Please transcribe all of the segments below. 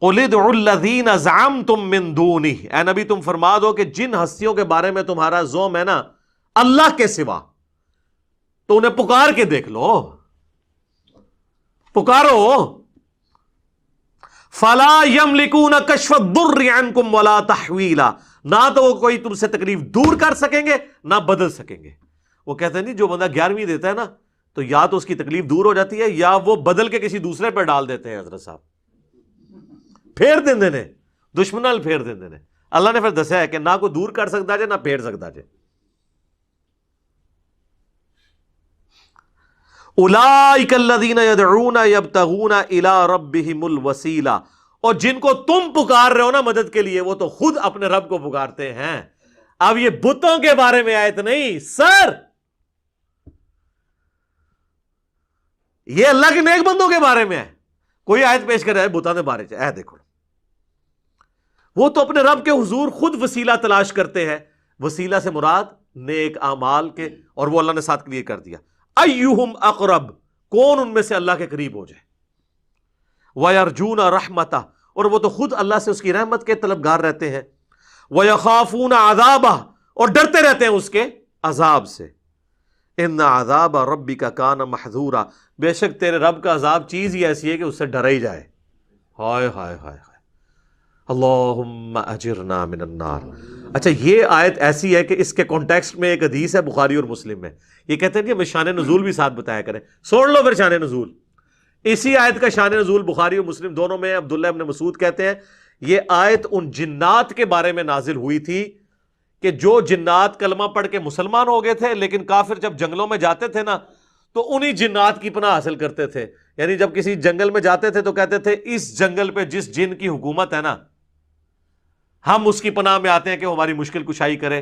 قُلِ ادْعُوا الَّذِينَ زَعَمْتُم مِّن دُونِهِ، اے نبی تم فرما دو کہ جن ہستیوں کے بارے میں تمہارا زعم ہے نا اللہ کے سوا، تو انہیں پکار کے دیکھ لو، پکارو۔ فَلَا يَمْلِكُونَ كَشْفَ الضُّرِّ عَنْكُمْ وَلَا تَحْوِيلًا، نہ تو وہ کوئی تم سے تکلیف دور کر سکیں گے نہ بدل سکیں گے۔ وہ کہتے ہیں نہیں جو بندہ 11ویں دیتا ہے نا تو یا تو اس کی تکلیف دور ہو جاتی ہے یا وہ بدل کے کسی دوسرے پہ ڈال دیتے ہیں۔ حضرت صاحب پھیر دیندے نے، دشمنال پھیر دیندے نے۔ اللہ نے پھر دسیا ہے کہ نہ کوئی دور کر سکتا جائے نہ پھیر سکتا جائے۔ اولئک الذین یدعون یبتغون الی ربہم الوسیلہ، اور جن کو تم پکار رہے ہو نا مدد کے لیے وہ تو خود اپنے رب کو پکارتے ہیں۔ اب یہ بتوں کے بارے میں آیت نہیں سر، یہ اللہ کے نیک بندوں کے بارے میں ہے۔ کوئی آیت پیش کر رہا ہے بتوں کے بارے میں، دیکھو وہ تو اپنے رب کے حضور خود وسیلہ تلاش کرتے ہیں۔ وسیلہ سے مراد نیک اعمال کے، اور وہ اللہ نے ساتھ کلیئر کر دیا ایہم اقرب، کون ان میں سے اللہ کے قریب ہو جائے۔ وَيَرْجُونَ رَحْمَتَهُ، اور وہ تو خود اللہ سے اس کی رحمت کے طلبگار رہتے ہیں۔ وَيَخَافُونَ عَذَابَهُ، اور ڈرتے رہتے ہیں اس کے عذاب سے۔ إِنَّ عَذَابَ رَبِّكَ كَانَ مَحْذُورًا، بے شک تیرے رب کا عذاب چیز ہی ایسی ہے کہ اس سے ڈرا ہی جائے۔ ہائے ہائے ہائے ہائے، اللہم اجرنا من النار۔ اچھا یہ آیت ایسی ہے کہ اس کے کانٹیکسٹ میں ایک حدیث ہے بخاری اور مسلم میں، یہ کہتے ہیں کہ ہمیں شان نزول بھی ساتھ بتایا کریں۔ سوڑ لو پھر شان نزول، اسی آیت کا شان نزول بخاری اور مسلم دونوں میں عبداللہ ابن مسعود کہتے ہیں یہ آیت ان جنات کے بارے میں نازل ہوئی تھی کہ جو جنات کلمہ پڑھ کے مسلمان ہو گئے تھے لیکن کافر جب جنگلوں میں جاتے تھے نا تو انہی جنات کی پناہ حاصل کرتے تھے۔ یعنی جب کسی جنگل میں جاتے تھے تو کہتے تھے اس جنگل پہ جس جن کی حکومت ہے نا ہم اس کی پناہ میں آتے ہیں کہ وہ ہماری مشکل کشائی کرے۔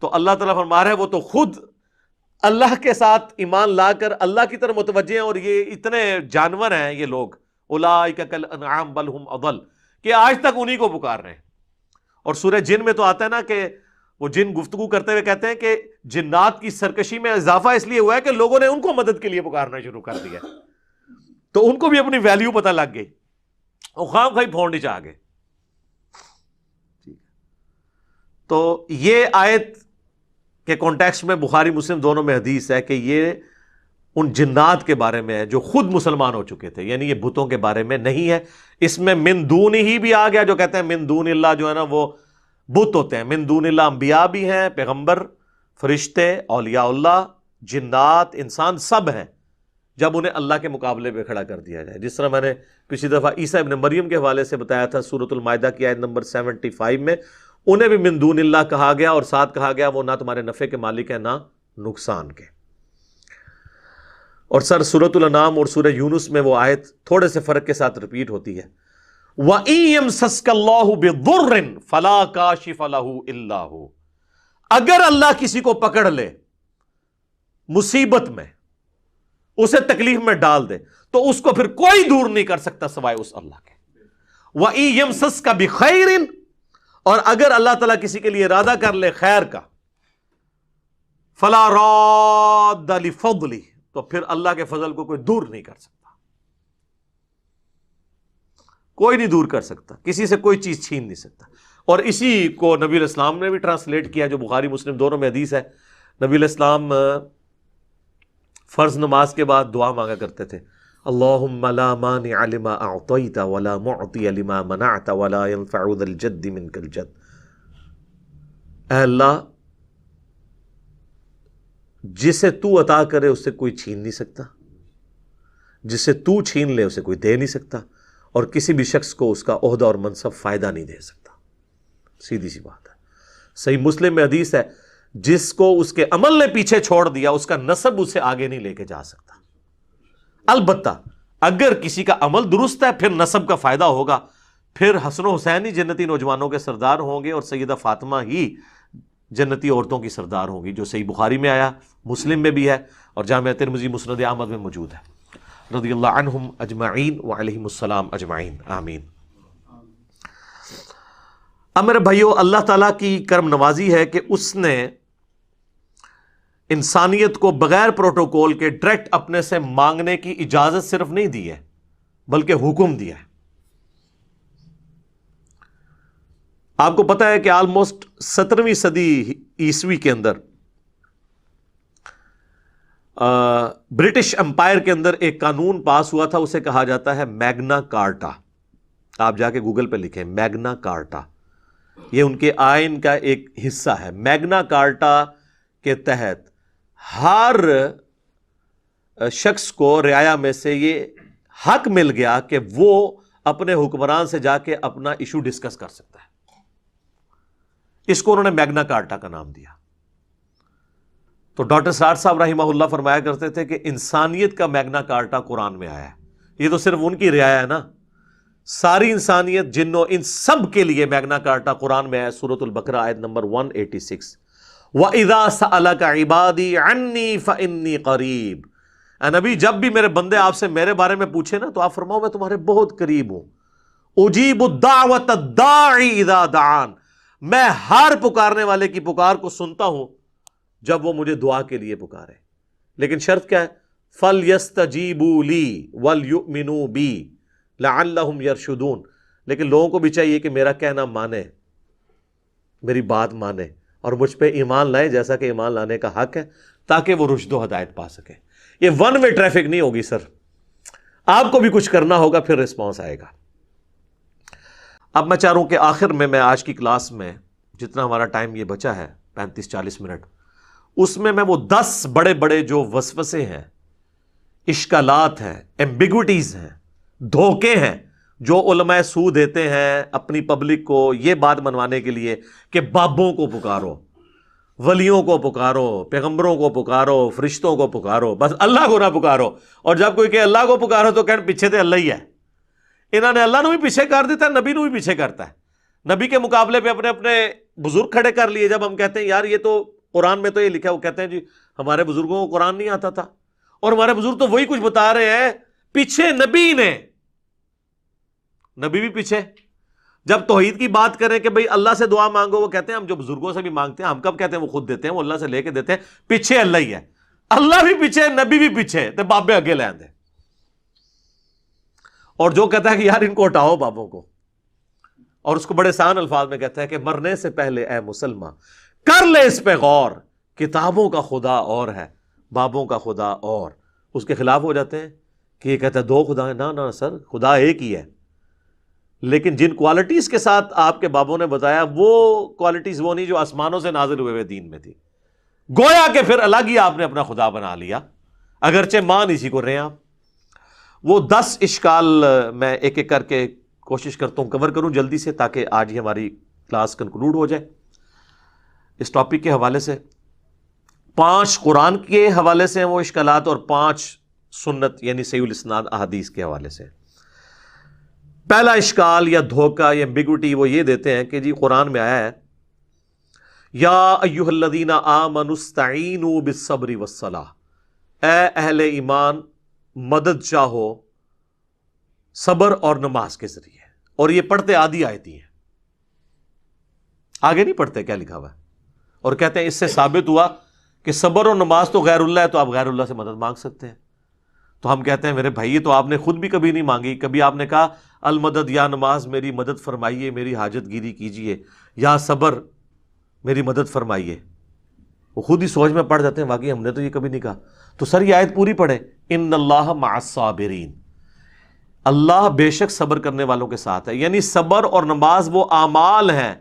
تو اللہ تعالیٰ فرما رہا ہے وہ تو خود اللہ کے ساتھ ایمان لا کر اللہ کی طرف متوجہ ہیں، اور یہ اتنے جانور ہیں یہ لوگ، اولئک کالانعام بل ہم اضل، کہ آج تک انہی کو پکار رہے ہیں۔ اور سورہ جن میں تو آتا ہے نا کہ وہ جن گفتگو کرتے ہوئے کہتے ہیں کہ جنات کی سرکشی میں اضافہ اس لیے ہوا ہے کہ لوگوں نے ان کو مدد کے لیے پکارنا شروع کر دیا، تو ان کو بھی اپنی ویلیو پتہ لگ گئی، وہ خام خواہ پھونڈ چاہ گئے۔ تو یہ آیت کے کانٹیکسٹ میں بخاری مسلم دونوں میں حدیث ہے کہ یہ ان جنات کے بارے میں ہے جو خود مسلمان ہو چکے تھے، یعنی یہ بتوں کے بارے میں نہیں ہے۔ اس میں من دون ہی بھی آ گیا، جو کہتے ہیں من دون اللہ جو ہے نا وہ بت ہوتے ہیں، من دون اللہ انبیاء بھی ہیں، پیغمبر، فرشتے، اولیاء اللہ، جنات، انسان سب ہیں جب انہیں اللہ کے مقابلے پہ کھڑا کر دیا جائے۔ جس طرح میں نے پچھلی دفعہ عیسیٰ ابن مریم کے حوالے سے بتایا تھا سورۃ المائدہ کی آیت نمبر 75 میں، انہیں بھی من دون اللہ کہا گیا، اور ساتھ کہا گیا وہ نہ تمہارے نفع کے مالک ہیں نہ نقصان کے۔ اور سر سورۃ الانعام اور سورہ یونس میں وہ آیت تھوڑے سے فرق کے ساتھ ریپیٹ ہوتی ہے، وَإِن يَمْسَسْكَ اللَّهُ بِضُرٍّ فَلَا كَاشِفَ لَهُ إِلَّا هُوَ، اگر اللہ کسی کو پکڑ لے مصیبت میں، اسے تکلیف میں ڈال دے تو اس کو پھر کوئی دور نہیں کر سکتا سوائے اس اللہ کے۔ وَإِن يَمْسَسْكَ بِخَيْرٍ، اور اگر اللہ تعالیٰ کسی کے لیے ارادہ کر لے خیر کا، فَلَا رَادَّ لِفَضْلِهِ، تو پھر اللہ کے فضل کو کوئی دور نہیں کر سکتا، کوئی نہیں دور کر سکتا، کسی سے کوئی چیز چھین نہیں سکتا۔ اور اسی کو نبی علیہ السلام نے بھی ٹرانسلیٹ کیا جو بخاری مسلم دونوں میں حدیث ہے۔ نبی علیہ السلام فرض نماز کے بعد دعا مانگا کرتے تھے، اللہم لا مانع لما اعطیت ولا معطی لما منعت ولا ينفع ذا الجد منک الجد، اے اللہ جسے تو عطا کرے اس سے کوئی چھین نہیں سکتا، جسے تو چھین لے اسے کوئی دے نہیں سکتا، اور کسی بھی شخص کو اس کا عہدہ اور منصب فائدہ نہیں دے سکتا۔ سیدھی سی بات ہے۔ صحیح مسلم میں حدیث ہے، جس کو اس کے عمل نے پیچھے چھوڑ دیا اس کا نسب اسے آگے نہیں لے کے جا سکتا۔ البتہ اگر کسی کا عمل درست ہے پھر نسب کا فائدہ ہوگا، پھر حسن و حسین ہی جنتی نوجوانوں کے سردار ہوں گے، اور سیدہ فاطمہ ہی جنتی عورتوں کی سردار ہوں گی، جو صحیح بخاری میں آیا، مسلم میں بھی ہے، اور جامعہ ترمذی مسند احمد میں موجود ہے۔ رضی اللہ عنہم اجمعین وعلیہم السلام اجمعین، آمین۔ اب میرے بھائیو، اللہ تعالیٰ کی کرم نوازی ہے کہ اس نے انسانیت کو بغیر پروٹوکول کے ڈائریکٹ اپنے سے مانگنے کی اجازت صرف نہیں دی ہے بلکہ حکم دیا ہے۔ آپ کو پتا ہے کہ آلموسٹ 17ویں صدی عیسوی کے اندر برٹش امپائر کے اندر ایک قانون پاس ہوا تھا، اسے کہا جاتا ہے میگنا کارٹا. آپ جا کے گوگل پہ لکھیں میگنا کارٹا، یہ ان کے آئین کا ایک حصہ ہے. میگنا کارٹا کے تحت ہر شخص کو رعایا میں سے یہ حق مل گیا کہ وہ اپنے حکمران سے جا کے اپنا ایشو ڈسکس کر سکتا ہے. اس کو انہوں نے میگنا کارٹا کا نام دیا. تو ڈاکٹر سراج صاحب رحمہ اللہ فرمایا کرتے تھے کہ انسانیت کا میگنا کارٹا قرآن میں آیا ہے. یہ تو صرف ان کی رعایا ہے نا، ساری انسانیت جن و ان سب کے لیے میگنا کارٹا قرآن میں ہے. سورۃ البقرہ آیت نمبر 186 وَإِذَا سَأَلَكَ عِبَادِي عَنِّي فَإِنِّي قَرِيبٌ. اے نبی جب بھی میرے بندے آپ سے میرے بارے میں پوچھے نا تو آپ فرماؤ میں تمہارے بہت قریب ہوں. اجیب الدعوۃ الداعی اذا دعان، میں ہر پکارنے والے کی پکار کو سنتا ہوں جب وہ مجھے دعا کے لیے پکارے. لیکن شرط کیا ہے؟ فَلْيَسْتَجِيبُوا لِي وَلْيُؤْمِنُوا بِي لَعَلَّهُمْ يَرْشُدُونَ. لیکن لوگوں کو بھی چاہیے کہ میرا کہنا مانے، میری بات مانے اور مجھ پہ ایمان لائے جیسا کہ ایمان لانے کا حق ہے، تاکہ وہ رشد و ہدایت پا سکے. یہ ون وے ٹریفک نہیں ہوگی سر، آپ کو بھی کچھ کرنا ہوگا پھر رسپانس آئے گا. اب میں چاہ رہا ہوں کہ آخر میں آج کی کلاس میں جتنا ہمارا ٹائم یہ بچا ہے 35-40 منٹ، اس میں وہ 10 بڑے بڑے جو وسوسے ہیں، اشکالات ہیں، ایمبیگوٹیز ہیں، دھوکے ہیں جو علماء سو دیتے ہیں اپنی پبلک کو یہ بات منوانے کے لیے کہ بابوں کو پکارو، ولیوں کو پکارو، پیغمبروں کو پکارو، فرشتوں کو پکارو، بس اللہ کو نہ پکارو. اور جب کوئی کہ اللہ کو پکارو تو کہنے پیچھے تو اللہ ہی ہے. انہوں نے اللہ نو بھی پیچھے کر دیتا ہے، نبی نو بھی پیچھے کرتا ہے. نبی کے مقابلے پہ اپنے اپنے بزرگ کھڑے کر لیے. جب ہم کہتے ہیں یار یہ تو قرآن میں تو یہ لکھا ہے، وہ کہتے ہیں جی ہمارے بزرگوں کو قرآن نہیں آتا تھا، اور ہمارے بزرگ تو وہی کچھ بتا رہے ہیں، پیچھے نبی نے، نبی بھی پیچھے. جب توحید کی بات کریں کہ بھئی اللہ سے دعا مانگو، وہ کہتے ہیں ہم جو بزرگوں سے بھی مانگتے ہیں، ہم کب کہتے ہیں وہ خود دیتے ہیں، وہ اللہ سے لے کے دیتے ہیں. پیچھے اللہ ہی ہے، اللہ بھی پیچھے، نبی بھی پیچھے، تے بابے اگے لے آندے. اور جو کہتا ہے کہ یار ان کو ہٹاؤ بابوں کو، اور اس کو بڑے آسان الفاظ میں کہتا ہے کہ مرنے سے پہلے اے مسلمان کر لے اس پہ غور، کتابوں کا خدا اور ہے، بابوں کا خدا اور. اس کے خلاف ہو جاتے ہیں کہ یہ کہتا ہے 2 خدا ہیں. نہ سر، خدا ایک ہی ہے، لیکن جن کوالٹیز کے ساتھ آپ کے بابوں نے بتایا وہ کوالٹیز وہ نہیں جو آسمانوں سے نازل ہوئے دین میں تھی. گویا کہ پھر الگ ہی آپ نے اپنا خدا بنا لیا، اگرچہ مان اسی کو رہے آپ. وہ 10 اشکال میں ایک ایک کر کے کوشش کرتا ہوں کور کروں جلدی سے، تاکہ آج ہی ہماری کلاس کنکلوڈ ہو جائے. اس ٹاپک کے حوالے سے 5 قرآن کے حوالے سے ہیں وہ اشکالات، اور 5 سنت یعنی صحیح الاسناد احادیث کے حوالے سے. پہلا اشکال یا دھوکہ یا ایمبیگوٹی وہ یہ دیتے ہیں کہ جی قرآن میں آیا ہے یا ایھا الذین آمنوا استعینوا بالصبر والصلاۃ، اے اہل ایمان مدد چاہو صبر اور نماز کے ذریعے. اور یہ پڑھتے آدھی آیتی ہیں، آگے نہیں پڑھتے کیا لکھا ہوا ہے، اور کہتے ہیں اس سے ثابت ہوا کہ صبر اور نماز تو غیر اللہ ہے، تو آپ غیر اللہ سے مدد مانگ سکتے ہیں. تو ہم کہتے ہیں میرے بھائی یہ تو آپ نے خود بھی کبھی نہیں مانگی. کبھی آپ نے کہا المدد یا نماز میری مدد فرمائیے، میری حاجت گیری کیجئے، یا صبر میری مدد فرمائیے. وہ خود ہی سوچ میں پڑ جاتے ہیں واقعی ہم نے تو یہ کبھی نہیں کہا. تو سر یہ آیت پوری پڑھیں، ان اللہ مع الصابرین، اللہ بے شک صبر کرنے والوں کے ساتھ ہے. یعنی صبر اور نماز وہ اعمال ہیں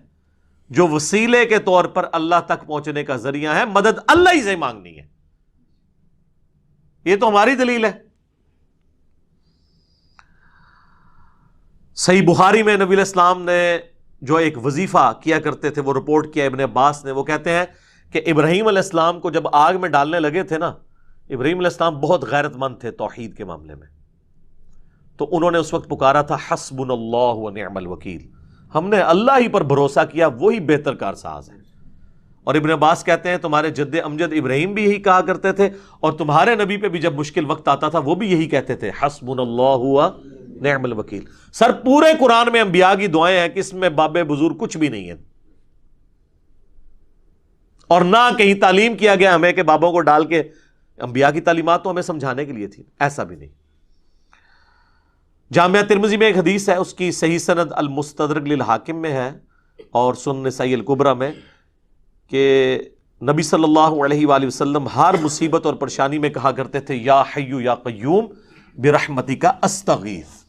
جو وسیلے کے طور پر اللہ تک پہنچنے کا ذریعہ ہے، مدد اللہ ہی سے مانگنی ہے. یہ تو ہماری دلیل ہے. صحیح بخاری میں نبی علیہ السلام نے جو ایک وظیفہ کیا کرتے تھے وہ رپورٹ کیا ابن عباس نے. وہ کہتے ہیں کہ ابراہیم علیہ السلام کو جب آگ میں ڈالنے لگے تھے نا، ابراہیم علیہ السلام بہت غیرت مند تھے توحید کے معاملے میں، تو انہوں نے اس وقت پکارا تھا حسبنا اللہ و نعم الوکیل، ہم نے اللہ ہی پر بھروسہ کیا، وہی بہتر کارساز ہے. اور ابن عباس کہتے ہیں تمہارے جد امجد ابراہیم بھی یہی کہا کرتے تھے، اور تمہارے نبی پہ بھی جب مشکل وقت آتا تھا وہ بھی یہی کہتے تھے حسبنا اللہ و نعم الوکیل. سر پورے قرآن میں انبیاء کی دعائیں ہیں کہ اس میں باب بزرگ کچھ بھی نہیں ہے، اور نہ کہیں تعلیم کیا گیا ہمیں کہ بابوں کو ڈال کے. انبیاء کی تعلیمات تو ہمیں سمجھانے کے لیے تھی، ایسا بھی نہیں. جامعہ ترمذی میں ایک حدیث ہے، اس کی صحیح سند المستدرک للحاکم میں ہے اور سنن نسائی الکبریٰ میں کہ نبی صلی اللہ علیہ وآلہ وسلم ہر مصیبت اور پریشانی میں کہا کرتے تھے یا حی یا قیوم برحمتک استغیث،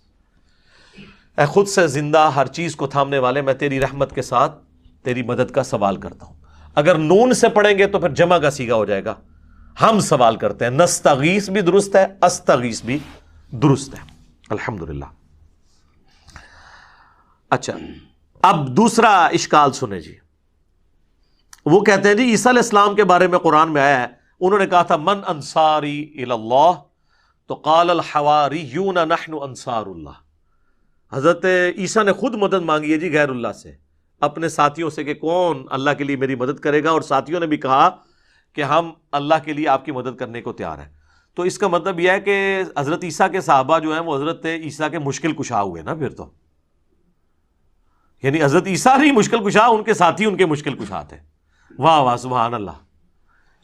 اے خود سے زندہ ہر چیز کو تھامنے والے، میں تیری رحمت کے ساتھ تیری مدد کا سوال کرتا ہوں۔ اگر نون سے پڑھیں گے تو پھر جمع کا صیغہ ہو جائے گا، ہم سوال کرتے ہیں۔ نستغیث بھی درست ہے، استغیث بھی درست ہے، الحمدللہ۔ اچھا، اب دوسرا اشکال سنیں جی۔ وہ کہتے ہیں جی عیسیٰ علیہ السلام کے بارے میں قرآن میں آیا ہے، انہوں نے کہا تھا من انصاری الی اللہ، تو قال الحواریون نحن انصار اللہ۔ حضرت عیسیٰ نے خود مدد مانگی ہے جی غیر اللہ سے، اپنے ساتھیوں سے کہ کون اللہ کے لیے میری مدد کرے گا، اور ساتھیوں نے بھی کہا کہ ہم اللہ کے لیے آپ کی مدد کرنے کو تیار ہیں۔ تو اس کا مطلب یہ ہے کہ حضرت عیسیٰ کے صحابہ جو ہیں وہ حضرت عیسیٰ کے مشکل کشا ہوئے نا پھر تو، یعنی حضرت عیسیٰ نہیں مشکل کشا، ان کے ساتھی ان کے مشکل کشا تھے۔ واہ واہ سبحان اللہ۔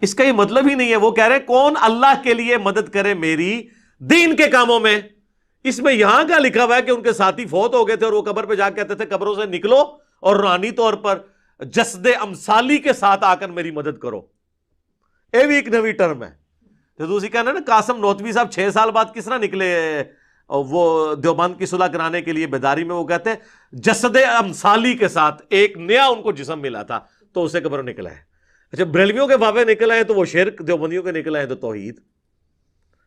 اس کا یہ مطلب ہی نہیں ہے، وہ کہہ رہے کون اللہ کے لیے مدد کرے میری دین کے کاموں میں۔ اس میں یہاں کا لکھا ہوا ہے کہ ان کے ساتھی فوت ہو گئے تھے اور وہ قبر پہ جا کے کہتے تھے قبروں سے نکلو اور روحانی طور پر جسد امثالی کے ساتھ آ کر میری مدد کرو۔ یہ بھی ایک نئی ٹرم ہے۔ تو دوسری کہنا نا قاسم نوتوی صاحب 6 سال بعد کس طرح نکلے وہ دیوبند کی صلح کرانے کے لیے بیداری میں، وہ کہتے ہیں جسد امثالی کے ساتھ ایک نیا ان کو جسم ملا تھا تو اسے قبر نکلا ہے۔ اچھا، بریلویوں کے بابے نکل آئے تو وہ شرک، دیوبندیوں کے نکل آئے تو توحید۔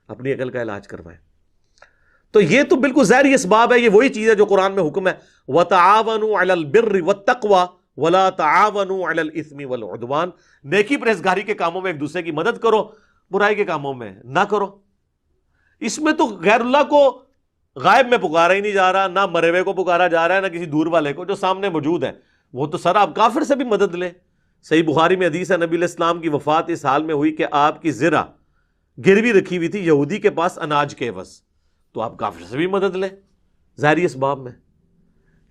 اپنی عقل کا علاج کروائیں۔ تو یہ تو بالکل ظاہری اسباب ہے، یہ وہی چیز ہے جو قرآن میں حکم ہے وَتَعَاوَنُوا عَلَى الْبِرِّ وَالتَّقْوَى وَلَا تَعَاوَنُوا عَلَى الْإِثْمِ وَالْعُدْوَانِ، نیکی پرہیزگاری کے کاموں میں ایک دوسرے کی مدد کرو، برائی کے کاموں میں نہ کرو۔ اس میں تو غیر اللہ کو غائب میں پکارا ہی نہیں جا رہا، نہ مرے ہوئے کو پکارا جا رہا ہے، نہ کسی دور والے کو، جو سامنے موجود ہے وہ تو سر آپ کافر سے بھی مدد لیں۔ صحیح بخاری میں حدیث ہے نبی علیہ السلام کی وفات اس حال میں ہوئی کہ آپ کی زرہ گروی رکھی ہوئی تھی یہودی کے پاس اناج کے عوض، تو آپ کافر سے بھی مدد لیں ظاہری اسباب میں۔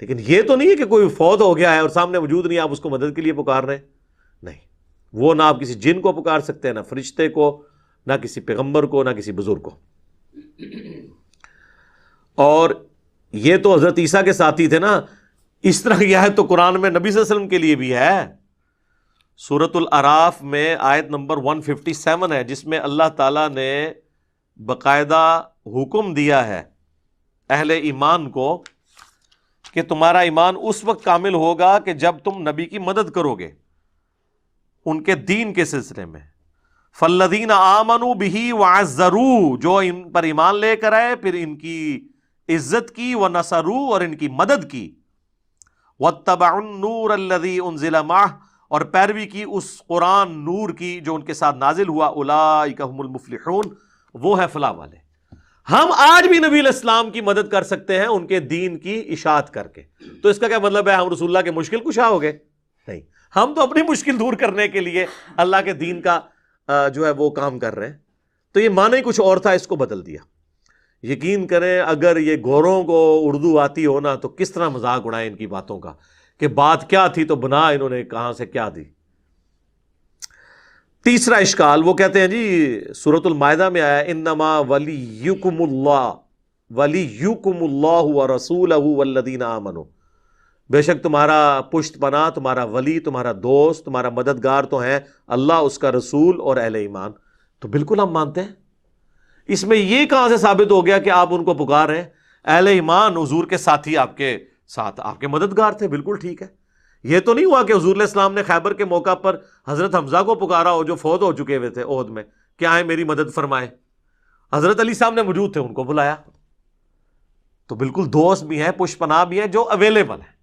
لیکن یہ تو نہیں ہے کہ کوئی فوت ہو گیا ہے اور سامنے موجود نہیں، آپ اس کو مدد کے لیے پکار رہے ہیں، نہیں، وہ نہ آپ کسی جن کو پکار سکتے ہیں، نہ فرشتے کو، نہ کسی پیغمبر کو، نہ کسی بزرگ کو۔ اور یہ تو حضرت عیسیٰ کے ساتھی تھے نا، اس طرح کی آیت تو قرآن میں نبی صلی اللہ علیہ وسلم کے لیے بھی ہے۔ سورۃ الاعراف میں آیت نمبر 157 ہے، جس میں اللہ تعالیٰ نے باقاعدہ حکم دیا ہے اہل ایمان کو کہ تمہارا ایمان اس وقت کامل ہوگا کہ جب تم نبی کی مدد کرو گے ان کے دین کے سلسلے میں۔ فالذین آمنوا بہ وعزروہ، جو ان پر ایمان لے کر آئے پھر ان کی عزت کی، ونصروہ، اور ان کی مدد کی، واتبعوا النور الذی انزل معہ، اور پیروی کی اس قرآن نور کی جو ان کے ساتھ نازل ہوا، اولئک هم المفلحون، وہ ہے فلاح والے۔ ہم آج بھی نبی علیہ السلام کی مدد کر سکتے ہیں ان کے دین کی اشاعت کر کے۔ تو اس کا کیا مطلب ہے ہم رسول اللہ کے مشکل کشا ہو گئے؟ نہیں، ہم تو اپنی مشکل دور کرنے کے لیے اللہ کے دین کا جو ہے وہ کام کر رہے ہیں۔ تو یہ معنی ہی کچھ اور تھا، اس کو بدل دیا۔ یقین کریں اگر یہ گوروں کو اردو آتی ہو نا تو کس طرح مذاق اڑائے ان کی باتوں کا، کہ بات کیا تھی تو بنا انہوں نے کہاں سے کیا دی۔ تیسرا اشکال، وہ کہتے ہیں جی سورۃ المائدہ میں آیا انما ولیکم اللہ ورسولہ والذین آمنوا، بے شک تمہارا پشت پناہ، تمہارا ولی، تمہارا دوست، تمہارا مددگار تو ہیں اللہ، اس کا رسول اور اہل ایمان۔ تو بالکل ہم مانتے ہیں۔ اس میں یہ کہاں سے ثابت ہو گیا کہ آپ ان کو پکار رہے ہیں؟ اہل ایمان حضور کے ساتھی آپ کے ساتھ آپ کے مددگار تھے، بالکل ٹھیک ہے۔ یہ تو نہیں ہوا کہ حضور علیہ السلام نے خیبر کے موقع پر حضرت حمزہ کو پکارا ہو جو فوت ہو چکے ہوئے تھے احد میں کہ آئیں میری مدد فرمائے۔ حضرت علی صاحب نے موجود تھے، ان کو بلایا۔ تو بالکل دوست بھی ہیں، پشت پناہ بھی ہیں جو اویلیبل ہیں۔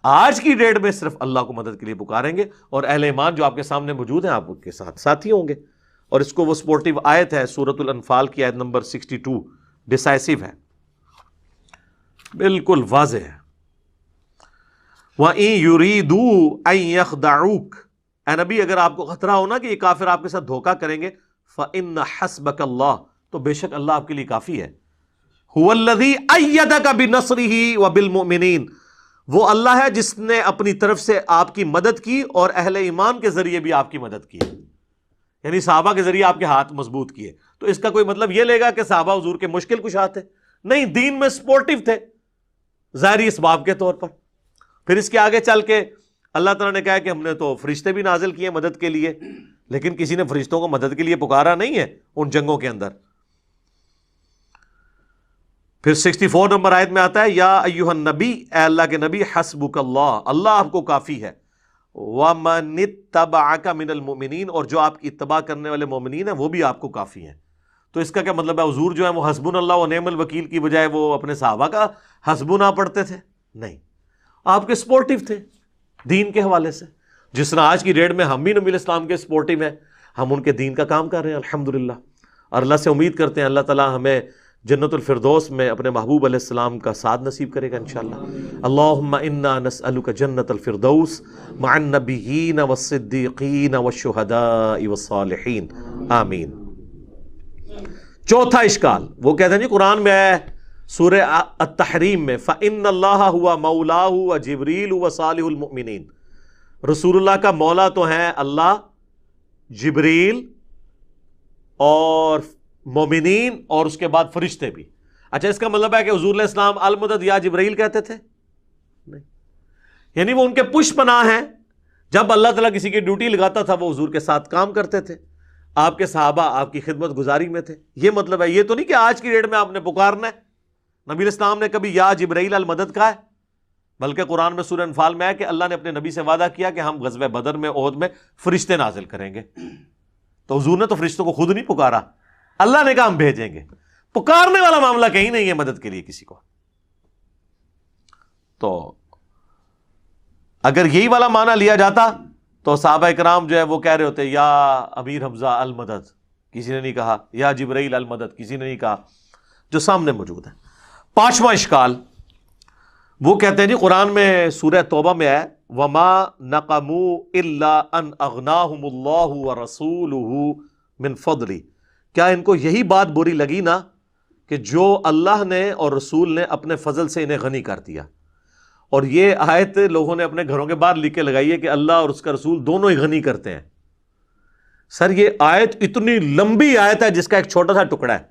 آج کی ڈیٹ میں صرف اللہ کو مدد کے لیے پکاریں گے، اور اہل ایمان جو آپ کے سامنے موجود ہیں آپ ان کے ساتھ ساتھی ہوں گے۔ اور اس کو وہ سپورٹیو آیت ہے سورۃ الانفال کی آیت نمبر 62، ڈیسائسو ہے، بالکل واضح ہے۔ وَإِن يُرِيدُوا أَن يَخْدَعُوكَ، اے نبی اگر آپ کو خطرہ ہو نا کہ یہ کافر آپ کے ساتھ دھوکہ کریں گے، فَإِنَّ حَسْبَكَ اللَّهُ، تو بے شک اللہ آپ کے لیے کافی ہے۔ هُوَ الَّذِي أَيَّدَكَ بِنَصْرِهِ وَبِالْمُؤْمِنِينَ، وہ اللہ ہے جس نے اپنی طرف سے آپ کی مدد کی اور اہل ایمان کے ذریعے بھی آپ کی مدد کی، یعنی صحابہ کے ذریعے آپ کے ہاتھ مضبوط کیے۔ تو اس کا کوئی مطلب یہ لے گا کہ صحابہ حضور کے مشکل کشا تھے؟ نہیں، دین میں سپورٹیو تھے ظاہری اسباب کے طور پر۔ پھر اس کے آگے چل کے اللہ تعالیٰ نے کہا کہ ہم نے تو فرشتے بھی نازل کیے مدد کے لیے، لیکن کسی نے فرشتوں کو مدد کے لیے پکارا نہیں ہے ان جنگوں کے اندر۔ پھر 64 نمبر آیت میں آتا ہے یا ایھا النبی، اے اللہ کے نبی، حسبک اللہ، اللہ آپ کو کافی ہے، ومن اتبعک من المؤمنین، اور جو آپ کی اتباع کرنے والے مومنین ہیں وہ بھی آپ کو کافی ہیں۔ تو اس کا کیا مطلب ہے؟ حضور جو ہے وہ حسبنا اللہ و نعم الوکیل کی بجائے وہ اپنے صحابہ کا حسبنا پڑھتے تھے؟ نہیں، آپ کے سپورٹیو تھے دین کے حوالے سے، جس طرح آج کی ڈیٹ میں ہم بھی نبی الاسلام کے سپورٹیو ہیں، ہم ان کے دین کا کام کر رہے ہیں الحمدللہ، اور اللہ سے امید کرتے ہیں اللہ تعالیٰ ہمیں جنت الفردوس میں اپنے محبوب علیہ السلام کا ساتھ نصیب کرے گا انشاءاللہ۔ اللہم انا نسألک جنت الفردوس مع النبیین والصدیقین والشہداء والصالحین، آمین۔ چوتھا اشکال، وہ کہتے ہیں جی قرآن میں ہے سورہ التحریم میں فَإِنَّ اللَّهَ هُوَ مَوْلَاهُ وَجِبْرِيلُ وَصَالِحُ الْمُؤْمِنِينَ، رسول اللہ کا مولا تو ہیں اللہ، جبریل اور مومنین، اور اس کے بعد فرشتے بھی۔ اچھا، اس کا مطلب ہے کہ حضور علیہ السلام المدد یا جبرائیل کہتے تھے؟ نہیں، یعنی وہ ان کے پش پناہ ہیں، جب اللہ تعالیٰ کسی کی ڈیوٹی لگاتا تھا وہ حضور کے ساتھ کام کرتے تھے، آپ کے صحابہ آپ کی خدمت گزاری میں تھے، یہ مطلب ہے۔ یہ تو نہیں کہ آج کی ڈیٹ میں آپ نے پکارنا ہے، نبی الاسلام نے کبھی یا جبرائیل المدد کہا ہے، بلکہ قرآن میں سورہ انفال میں ہے کہ اللہ نے اپنے نبی سے وعدہ کیا کہ ہم غزوہ بدر میں، احد میں فرشتے نازل کریں گے، تو حضور نے تو فرشتوں کو خود نہیں پکارا، اللہ نے کہا ہم بھیجیں گے۔ پکارنے والا معاملہ کہیں نہیں ہے مدد کے لیے کسی کو۔ تو اگر یہی والا معنی لیا جاتا تو صحابہ کرام جو ہے وہ کہہ رہے ہوتے یا امیر حمزہ المدد، کسی نے نہیں کہا، یا جبرائیل المدد کسی نے نہیں کہا، جو سامنے موجود ہے۔ پانچواں اشکال، وہ کہتے ہیں جی قرآن میں سورہ توبہ میں ہے وَمَا نَقَمُوا إِلَّا أَنْ أَغْنَاهُمُ اللَّهُ وَرَسُولُهُ مِنْ فَضْلِهِ، کیا ان کو یہی بات بری لگی نا کہ جو اللہ نے اور رسول نے اپنے فضل سے انہیں غنی کر دیا؟ اور یہ آیت لوگوں نے اپنے گھروں کے باہر لکھ کے لگائی ہے کہ اللہ اور اس کا رسول دونوں ہی غنی کرتے ہیں۔ سر یہ آیت اتنی لمبی آیت ہے جس کا ایک چھوٹا سا ٹکڑا ہے،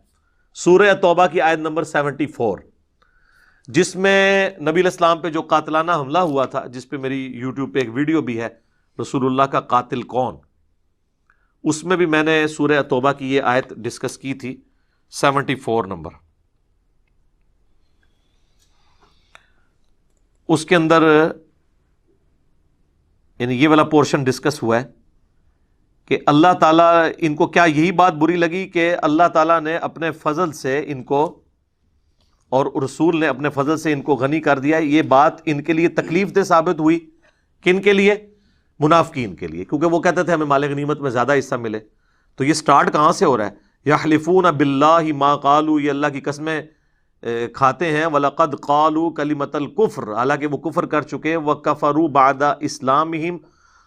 سورہ توبہ کی آیت نمبر 74، جس میں نبی علیہ السلام پہ جو قاتلانہ حملہ ہوا تھا، جس پہ میری یوٹیوب پہ ایک ویڈیو بھی ہے رسول اللہ کا قاتل کون، اس میں بھی میں نے سورہ توبہ کی یہ آیت ڈسکس کی تھی 74 نمبر۔ اس کے اندر یعنی یہ والا پورشن ڈسکس ہوا ہے کہ اللہ تعالیٰ ان کو کیا یہی بات بری لگی کہ اللہ تعالیٰ نے اپنے فضل سے ان کو اور رسول نے اپنے فضل سے ان کو غنی کر دیا۔ یہ بات ان کے لیے تکلیف دہ ثابت ہوئی، کن کے لیے؟ منافقین کے لیے، کیونکہ وہ کہتے تھے ہمیں مال غنیمت میں زیادہ حصہ ملے۔ تو یہ سٹارٹ کہاں سے ہو رہا ہے؟ یحلفون باللہ ما قالوا، یہ اللہ کی قسمیں کھاتے ہیں، وَلَقَدْ قَالُوا كَلِمَةَ الْكُفْرِ، حالانکہ وہ کفر کر چکے، وَكَفَرُوا بَعْدَ إِسْلَامِهِمْ،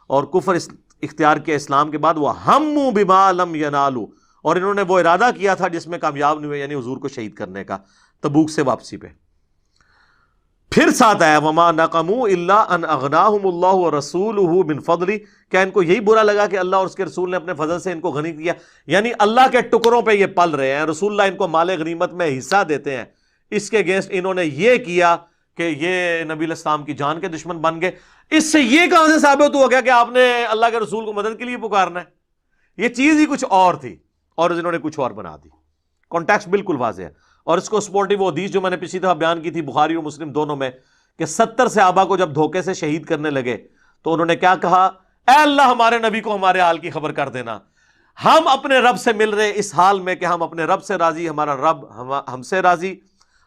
اور کفر اختیار کیا اسلام کے بعد، وَهَمُّوا بِمَا لَمْ يَنَالُوا، اور انہوں نے وہ ارادہ کیا تھا جس میں کامیاب نہیں ہوئے، یعنی حضور کو شہید کرنے کا تبوک سے واپسی پہ۔ پھر ساتھ آیا وَمَا نَقَمُوا إِلَّا أَنْ أَغْنَاهُمُ اللَّهُ وَرَسُولُهُ مِنْ فَضْلِهِ، کیا ان کو یہی برا لگا کہ اللہ اور اس کے رسول نے اپنے فضل سے ان کو غنی کیا؟ یعنی اللہ کے ٹکڑوں پہ یہ پل رہے ہیں، رسول اللہ ان کو مال غنیمت میں حصہ دیتے ہیں، اس کے اگینسٹ انہوں نے یہ کیا کہ یہ نبی علیہ السلام کی جان کے دشمن بن گئے۔ اس سے یہ کہاں سے ثابت ہو گیا کہ آپ نے اللہ کے رسول کو مدد کے لیے پکارنا ہے؟ یہ چیز ہی کچھ اور تھی اور انہوں نے کچھ اور بنا دی۔ کانٹیکسٹ بالکل واضح ہے، اور اس کو سپورٹیو وہ حدیث جو میں نے پچھلی دفعہ بیان کی تھی بخاری اور مسلم دونوں میں، کہ 70 صحابہ کو جب دھوکے سے شہید کرنے لگے تو انہوں نے کیا کہا؟ اے اللہ ہمارے نبی کو ہمارے حال کی خبر کر دینا، ہم اپنے رب سے مل رہے اس حال میں کہ ہم اپنے رب سے راضی، ہمارا رب ہم سے راضی،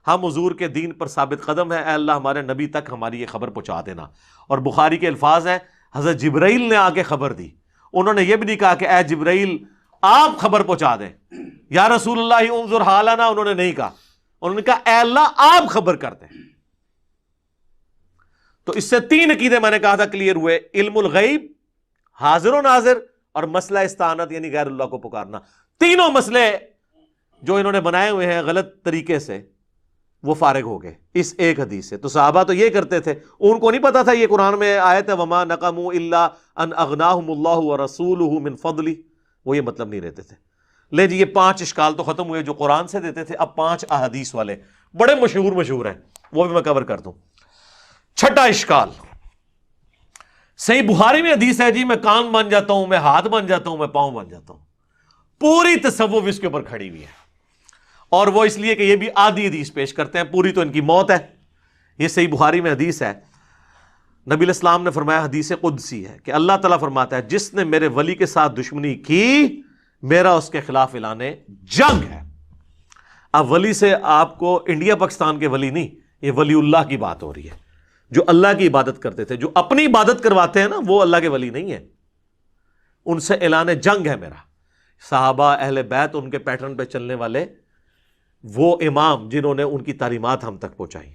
ہم حضور کے دین پر ثابت قدم ہیں، اے اللہ ہمارے نبی تک ہماری یہ خبر پہنچا دینا۔ اور بخاری کے الفاظ ہیں حضرت جبرائیل نے آ کے خبر دی، انہوں نے یہ بھی نہیں کہا کہ اے جبرائیل آپ خبر پہنچا دیں، یا رسول اللہ انظر حالنا، انہوں نے نہیں کہا، انہوں نے کہا اے اللہ آپ خبر کر دیں۔ تو اس سے 3 عقیدے میں نے کہا تھا کلیئر ہوئے، علم الغیب، حاضر و ناظر، اور مسئلہ استعانت یعنی غیر اللہ کو پکارنا۔ تینوں مسئلے جو انہوں نے بنائے ہوئے ہیں غلط طریقے سے وہ فارغ ہو گئے اس ایک حدیث سے۔ تو صحابہ تو یہ کرتے تھے، ان کو نہیں پتا تھا یہ قرآن میں آیت ہے وَمَا نَقَمُوا إِلَّا أَنْ أَغْنَاهُمُ اللَّهُ وَرَسُولُهُ مِنْ فَضْلِهِ، وہ یہ مطلب نہیں رہتے تھے۔ لے جی یہ 5 اشکال تو ختم ہوئے جو قرآن سے دیتے تھے۔ اب 5 احادیث والے بڑے مشہور ہیں، وہ بھی میں کور کر دوں۔ چھٹا اشکال، صحیح بخاری میں حدیث ہے جی میں کان بن جاتا ہوں، میں ہاتھ بن جاتا ہوں، میں پاؤں بن جاتا ہوں. پوری تصوف اس کے اوپر کھڑی ہوئی ہے، اور وہ اس لیے کہ یہ بھی آدھی حدیث پیش کرتے ہیں، پوری تو ان کی موت ہے. یہ صحیح بخاری میں حدیث ہے، نبی علیہ السلام نے فرمایا، حدیث قدسی ہے کہ اللہ تعالیٰ فرماتا ہے جس نے میرے ولی کے ساتھ دشمنی کی میرا اس کے خلاف اعلان جنگ ہے. اب ولی سے آپ کو انڈیا پاکستان کے ولی نہیں، یہ ولی اللہ کی بات ہو رہی ہے، جو اللہ کی عبادت کرتے تھے. جو اپنی عبادت کرواتے ہیں نا وہ اللہ کے ولی نہیں ہیں، ان سے اعلان جنگ ہے میرا. صحابہ اہل بیت ان کے پیٹرن پہ چلنے والے وہ امام جنہوں نے ان کی تعلیمات ہم تک پہنچائی،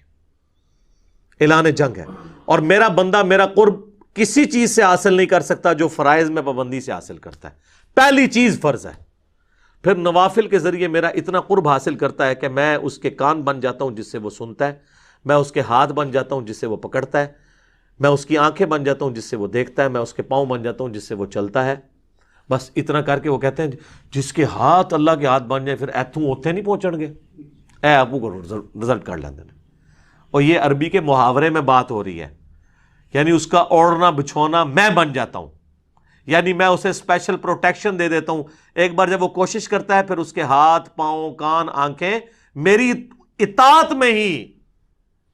اعلان جنگ ہے. اور میرا بندہ میرا قرب کسی چیز سے حاصل نہیں کر سکتا جو فرائض میں پابندی سے حاصل کرتا ہے. پہلی چیز فرض ہے، پھر نوافل کے ذریعے میرا اتنا قرب حاصل کرتا ہے کہ میں اس کے کان بن جاتا ہوں جس سے وہ سنتا ہے، میں اس کے ہاتھ بن جاتا ہوں جس سے وہ پکڑتا ہے، میں اس کی آنکھیں بن جاتا ہوں جس سے وہ دیکھتا ہے، میں اس کے پاؤں بن جاتا ہوں جس سے وہ چلتا ہے. بس اتنا کر کے وہ کہتے ہیں جس کے ہاتھ اللہ کے ہاتھ بن جائیں پھر ایتھوں اوتھے نہیں پہنچن گے، اے ابو کو رزلٹ کر لیندے. اور یہ عربی کے محاورے میں بات ہو رہی ہے، یعنی اس کا اوڑھنا بچھونا میں بن جاتا ہوں، یعنی میں اسے اسپیشل پروٹیکشن دے دیتا ہوں. ایک بار جب وہ کوشش کرتا ہے پھر اس کے ہاتھ پاؤں کان آنکھیں میری اطاعت میں ہی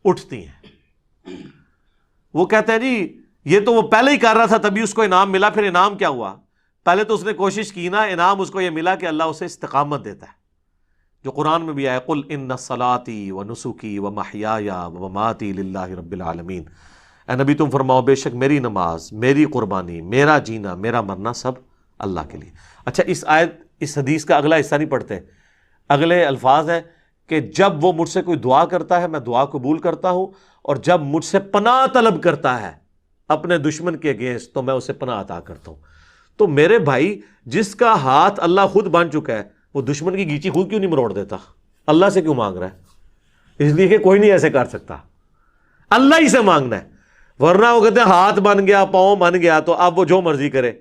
اٹھتی ہیں. وہ کہتے ہیں جی یہ تو وہ پہلے ہی کر رہا تھا تبھی اس کو انعام ملا. پھر انعام کیا ہوا؟ پہلے تو اس نے کوشش کی نا، انعام اس کو یہ ملا کہ اللہ اسے استقامت دیتا ہے، جو قرآن میں بھی آیا قل ان صلاتی و نسکی و محیایا و مماتی للہ رب العالمین. اے نبی تم فرماؤ بے شک میری نماز، میری قربانی، میرا جینا، میرا مرنا سب اللہ کے لیے. اچھا اس حدیث کا اگلا حصہ نہیں پڑھتے، اگلے الفاظ ہیں کہ جب وہ مجھ سے کوئی دعا کرتا ہے میں دعا قبول کرتا ہوں، اور جب مجھ سے پناہ طلب کرتا ہے اپنے دشمن کے اگینسٹ تو میں اسے پناہ عطا کرتا ہوں. تو میرے بھائی جس کا ہاتھ اللہ خود بن چکا ہے وہ دشمن کی گیچی خود کیوں نہیں مروڑ دیتا؟ اللہ سے کیوں مانگ رہا ہے؟ اس لیے کہ کوئی نہیں ایسے کر سکتا، اللہ ہی سے مانگنا ہے. ورنہ وہ کہتے ہیں ہاتھ بن گیا پاؤں بن گیا تو اب وہ جو مرضی کرے.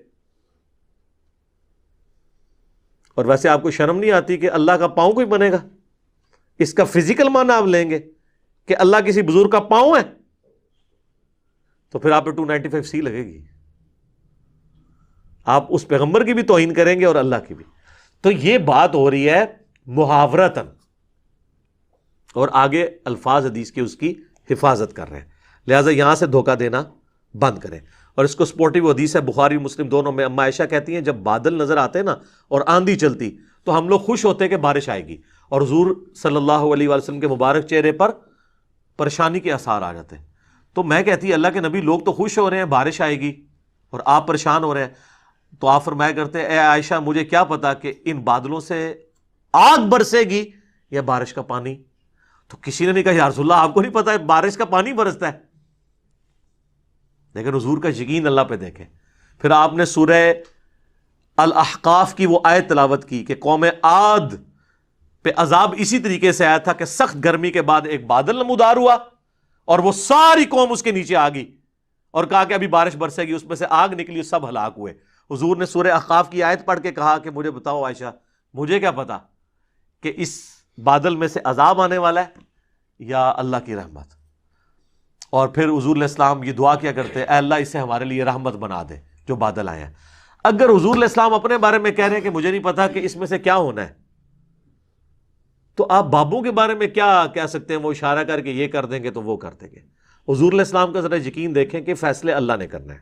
اور ویسے آپ کو شرم نہیں آتی کہ اللہ کا پاؤں کوئی بنے گا؟ اس کا فزیکل معنی آپ لیں گے کہ اللہ کسی بزرگ کا پاؤں ہے تو پھر آپ پہ 295C لگے گی. آپ اس پیغمبر کی بھی توہین کریں گے اور اللہ کی بھی. تو یہ بات ہو رہی ہے محاورتاً، اور آگے الفاظ حدیث کی اس کی حفاظت کر رہے ہیں. لہٰذا یہاں سے دھوکہ دینا بند کریں. اور اس کو سپورٹیو حدیث ہے بخاری مسلم دونوں میں. اما عائشہ کہتی ہیں جب بادل نظر آتے نا اور آندھی چلتی تو ہم لوگ خوش ہوتے کہ بارش آئے گی، اور حضور صلی اللہ علیہ وسلم کے مبارک چہرے پر پریشانی کے آثار آ جاتے. تو میں کہتی اللہ کے نبی لوگ تو خوش ہو رہے ہیں بارش آئے گی اور آپ پریشان ہو رہے ہیں. تو آپ فرمایا کرتے اے عائشہ مجھے کیا پتا کہ ان بادلوں سے آگ برسے گی یا بارش کا پانی. تو کسی نے نہیں کہا یا رسول اللہ آپ کو نہیں پتا بارش کا پانی برستا ہے. لیکن حضور کا یقین اللہ پہ دیکھیں. پھر آپ نے سورہ الاحقاف کی وہ آیت تلاوت کی کہ قوم عاد پہ عذاب اسی طریقے سے آیا تھا کہ سخت گرمی کے بعد ایک بادل نمودار ہوا اور وہ ساری قوم اس کے نیچے آ گئی اور کہا کہ ابھی بارش برسے گی، اس میں سے آگ نکلی، سب ہلاک ہوئے. حضور نے سورہ احقاف کی آیت پڑھ کے کہا کہ مجھے بتاؤ عائشہ مجھے کیا پتا کہ اس بادل میں سے عذاب آنے والا ہے یا اللہ کی رحمت. اور پھر حضور علیہ السلام یہ دعا کیا کرتے اے اللہ اسے ہمارے لیے رحمت بنا دے جو بادل آئے ہیں. اگر حضور علیہ السلام اپنے بارے میں کہہ رہے ہیں کہ مجھے نہیں پتا کہ اس میں سے کیا ہونا ہے، تو آپ بابوں کے بارے میں کیا کہہ سکتے ہیں؟ وہ اشارہ کر کے یہ کر دیں گے تو وہ کر دیں گے. حضور علیہ السلام کا ذرا یقین دیکھیں کہ فیصلے اللہ نے کرنا ہے.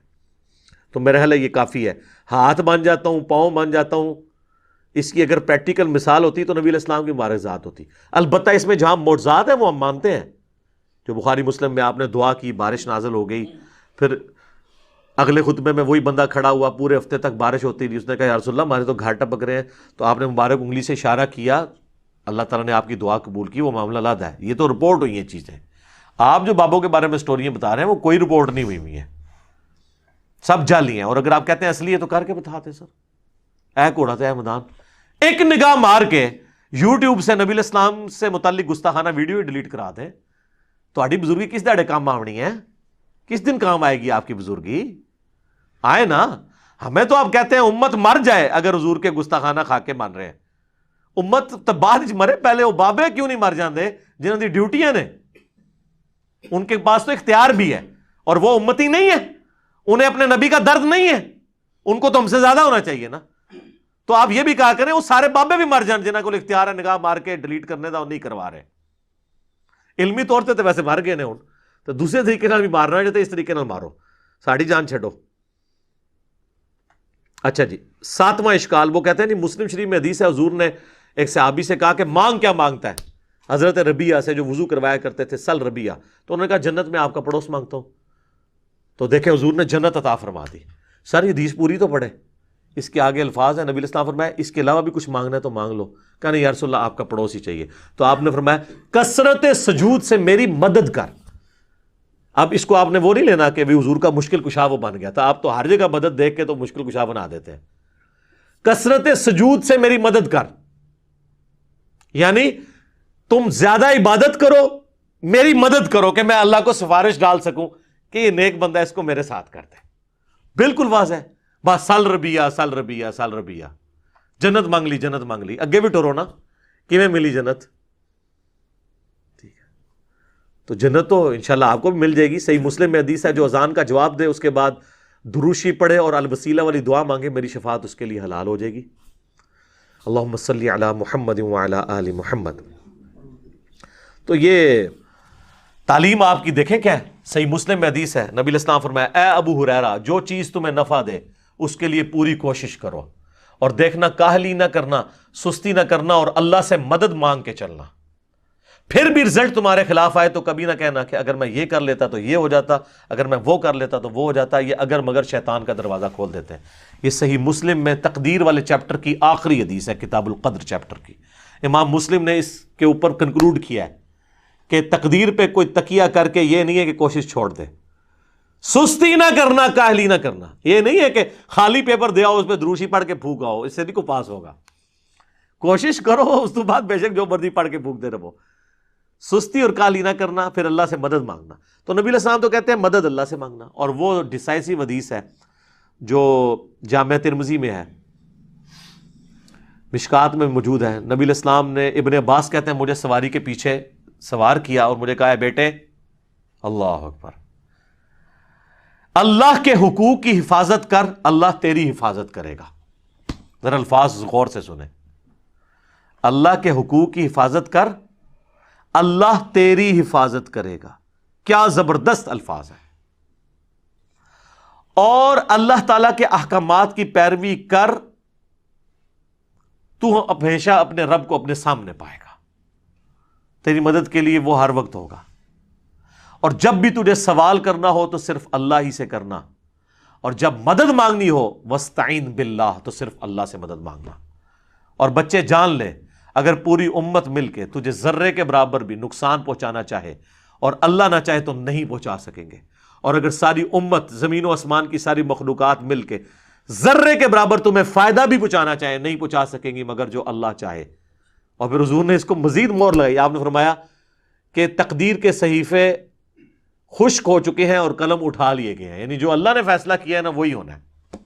تو میرا خیال ہے یہ کافی ہے. ہاتھ بن جاتا ہوں پاؤں بن جاتا ہوں، اس کی اگر پریکٹیکل مثال ہوتی تو نبی علیہ السلام کی مبارک ذات ہوتی. البتہ اس میں جہاں معجزات ہیں وہ ہم مانتے ہیں، جو بخاری مسلم میں آپ نے دعا کی بارش نازل ہو گئی، پھر اگلے خطبے میں وہی بندہ کھڑا ہوا پورے ہفتے تک بارش ہوتی رہی، اس نے کہا یا رسول اللہ ہمارے تو گھاٹ ٹپک رہے ہیں، تو آپ نے مبارک انگلی سے اشارہ کیا، اللہ تعالیٰ نے آپ کی دعا قبول کی، وہ معاملہ الگ ہے. یہ تو رپورٹ ہوئی ہیں چیزیں. آپ جو بابوں کے بارے میں سٹوریاں بتا رہے ہیں وہ کوئی رپورٹ نہیں ہوئی ہوئی ہیں، سب جعلی ہیں. اور اگر آپ کہتے ہیں اصلی ہے تو کر کے بتاتے سر، اے کوڑا تو اے میدان. ایک نگاہ مار کے یوٹیوب سے نبی علیہ السلام سے متعلق گستاخانہ ویڈیو ڈیلیٹ کرا دیں. تہاڈی بزرگی کس دہڑے کام آونی ہے؟ کس دن کام آئے گی آپ کی بزرگی؟ آئے نا. ہمیں تو آپ کہتے ہیں امت مر جائے اگر حضور کے گستاخانہ خاکے مان رہے ہیں. امت تو بعد مرے، پہلے وہ بابے کیوں نہیں مر جاندے جنہوں کی ڈیوٹیاں نے؟ ان کے پاس تو اختیار بھی ہے اور وہ امتی نہیں ہے. انہیں اپنے نبی کا درد نہیں ہے؟ ان کو تو ہم سے زیادہ ہونا چاہیے نا. تو آپ یہ بھی کہا کریں وہ سارے بابے بھی مر جان جنہاں کو اختیار ہے نگاہ مار کے ڈیلیٹ کرنے دا، وہ نہیں کروا رہے. علمی طور سے تو ویسے مر گئے نے ہوں، تو دوسرے طریقے نال بھی مارنا ہے تو اس طریقے نال مارو، ساڑی جان چھڈو. اچھا جی، 7واں اشکال وہ کہتے ہیں نہیں، مسلم شریف میں حدیث ہے حضور نے ایک صحابی سے کہا کہ مانگ کیا مانگتا ہے؟ حضرت ربیعہ سے جو وضو کروایا کرتے تھے، سل ربیعہ. تو انہوں نے کہا جنت میں آپ کا پڑوس مانگتا ہوں. تو دیکھیں حضور نے جنت عطا فرما دی. سر یہ حدیث پوری تو پڑھے، اس کے آگے الفاظ ہیں، نبی علیہ السلام فرمایا اس کے علاوہ بھی کچھ مانگنا ہے تو مانگ لو. کہا نہیں یا رسول اللہ آپ کا پڑوس ہی چاہیے. تو آپ نے فرمایا کثرت سجود سے میری مدد کر. اب اس کو آپ نے وہ نہیں لینا کہ حضور کا مشکل کشا وہ بن گیا تھا، آپ تو ہر جگہ مدد دیکھ کے تو مشکل کشا بنا دیتے ہیں. کثرت سجود سے میری مدد کر، یعنی تم زیادہ عبادت کرو، میری مدد کرو کہ میں اللہ کو سفارش ڈال سکوں کہ یہ نیک بندہ اس کو میرے ساتھ کر دے. بالکل واضح ہے. بس سل ربیعہ سل ربیعہ سل ربیعہ، جنت مانگ لی جنت مانگ لی. اگے بھی ٹورو نا کیویں ملی جنت. ٹھیک ہے، تو جنت تو انشاءاللہ آپ کو بھی مل جائے گی. صحیح مسلم میں حدیث ہے جو اذان کا جواب دے اس کے بعد دروشی پڑھے اور الوسیلہ والی دعا مانگے، میری شفاعت اس کے لیے حلال ہو جائے گی. اللہم صلی علی محمد وعلی آل محمد. تو یہ تعلیم آپ کی دیکھیں کیا ہے. صحیح مسلم میں حدیث ہے، نبی علیہ السلام فرمایا اے ابو ہریرہ جو چیز تمہیں نفع دے اس کے لیے پوری کوشش کرو، اور دیکھنا کاہلی نہ کرنا، سستی نہ کرنا، اور اللہ سے مدد مانگ کے چلنا. پھر بھی رزلٹ تمہارے خلاف آئے تو کبھی نہ کہنا کہ اگر میں یہ کر لیتا تو یہ ہو جاتا، اگر میں وہ کر لیتا تو وہ ہو جاتا. یہ اگر مگر شیطان کا دروازہ کھول دیتے ہیں. یہ صحیح مسلم میں تقدیر والے چیپٹر کی آخری حدیث ہے، کتاب القدر چیپٹر کی. امام مسلم نے اس کے اوپر کنکلوڈ کیا ہے کہ تقدیر پہ کوئی تکیہ کر کے یہ نہیں ہے کہ کوشش چھوڑ دے. سستی نہ کرنا، کاہلی نہ کرنا. یہ نہیں ہے کہ خالی پیپر دے آؤ اس پہ دروشی پڑھ کے پھونک آؤ، اس سے بھی کوئی پاس ہوگا. کوشش کرو، اس تو بعد بے شک جو مرضی پڑھ کے پھونکتے رہو. سستی اور کاہلی نہ کرنا، پھر اللہ سے مدد مانگنا. تو نبی علیہ السلام تو کہتے ہیں مدد اللہ سے مانگنا. اور وہ ڈیسائسو حدیث ہے جو جامع ترمذی میں ہے، مشکات میں موجود ہے. نبی علیہ السلام نے، ابن عباس کہتے ہیں مجھے سواری کے پیچھے سوار کیا اور مجھے کہا ہے بیٹے اللہ اکبر، اللہ کے حقوق کی حفاظت کر، اللہ تیری حفاظت کرے گا. ذرا الفاظ غور سے سنیں. اللہ کے حقوق کی حفاظت کر، اللہ تیری حفاظت کرے گا. کیا زبردست الفاظ ہے. اور اللہ تعالی کے احکامات کی پیروی کر، تو ہمیشہ اپنے رب کو اپنے سامنے پائے گا. تیری مدد کے لیے وہ ہر وقت ہوگا. اور جب بھی تجھے سوال کرنا ہو تو صرف اللہ ہی سے کرنا، اور جب مدد مانگنی ہو وَاسْتَعِن بِاللَّهِ تو صرف اللہ سے مدد مانگنا. اور بچے جان لے اگر پوری امت مل کے تجھے ذرے کے برابر بھی نقصان پہنچانا چاہے اور اللہ نہ چاہے تو نہیں پہنچا سکیں گے. اور اگر ساری امت، زمین و آسمان کی ساری مخلوقات مل کے ذرے کے برابر تمہیں فائدہ بھی پہنچانا چاہے نہیں پہنچا سکیں گی مگر جو اللہ چاہے. اور پھر حضور نے اس کو مزید مور لگائی. آپ نے فرمایا کہ تقدیر کے صحیفے خشک ہو چکے ہیں اور قلم اٹھا لیے گئے ہیں، یعنی جو اللہ نے فیصلہ کیا ہے نا وہی ہونا ہے.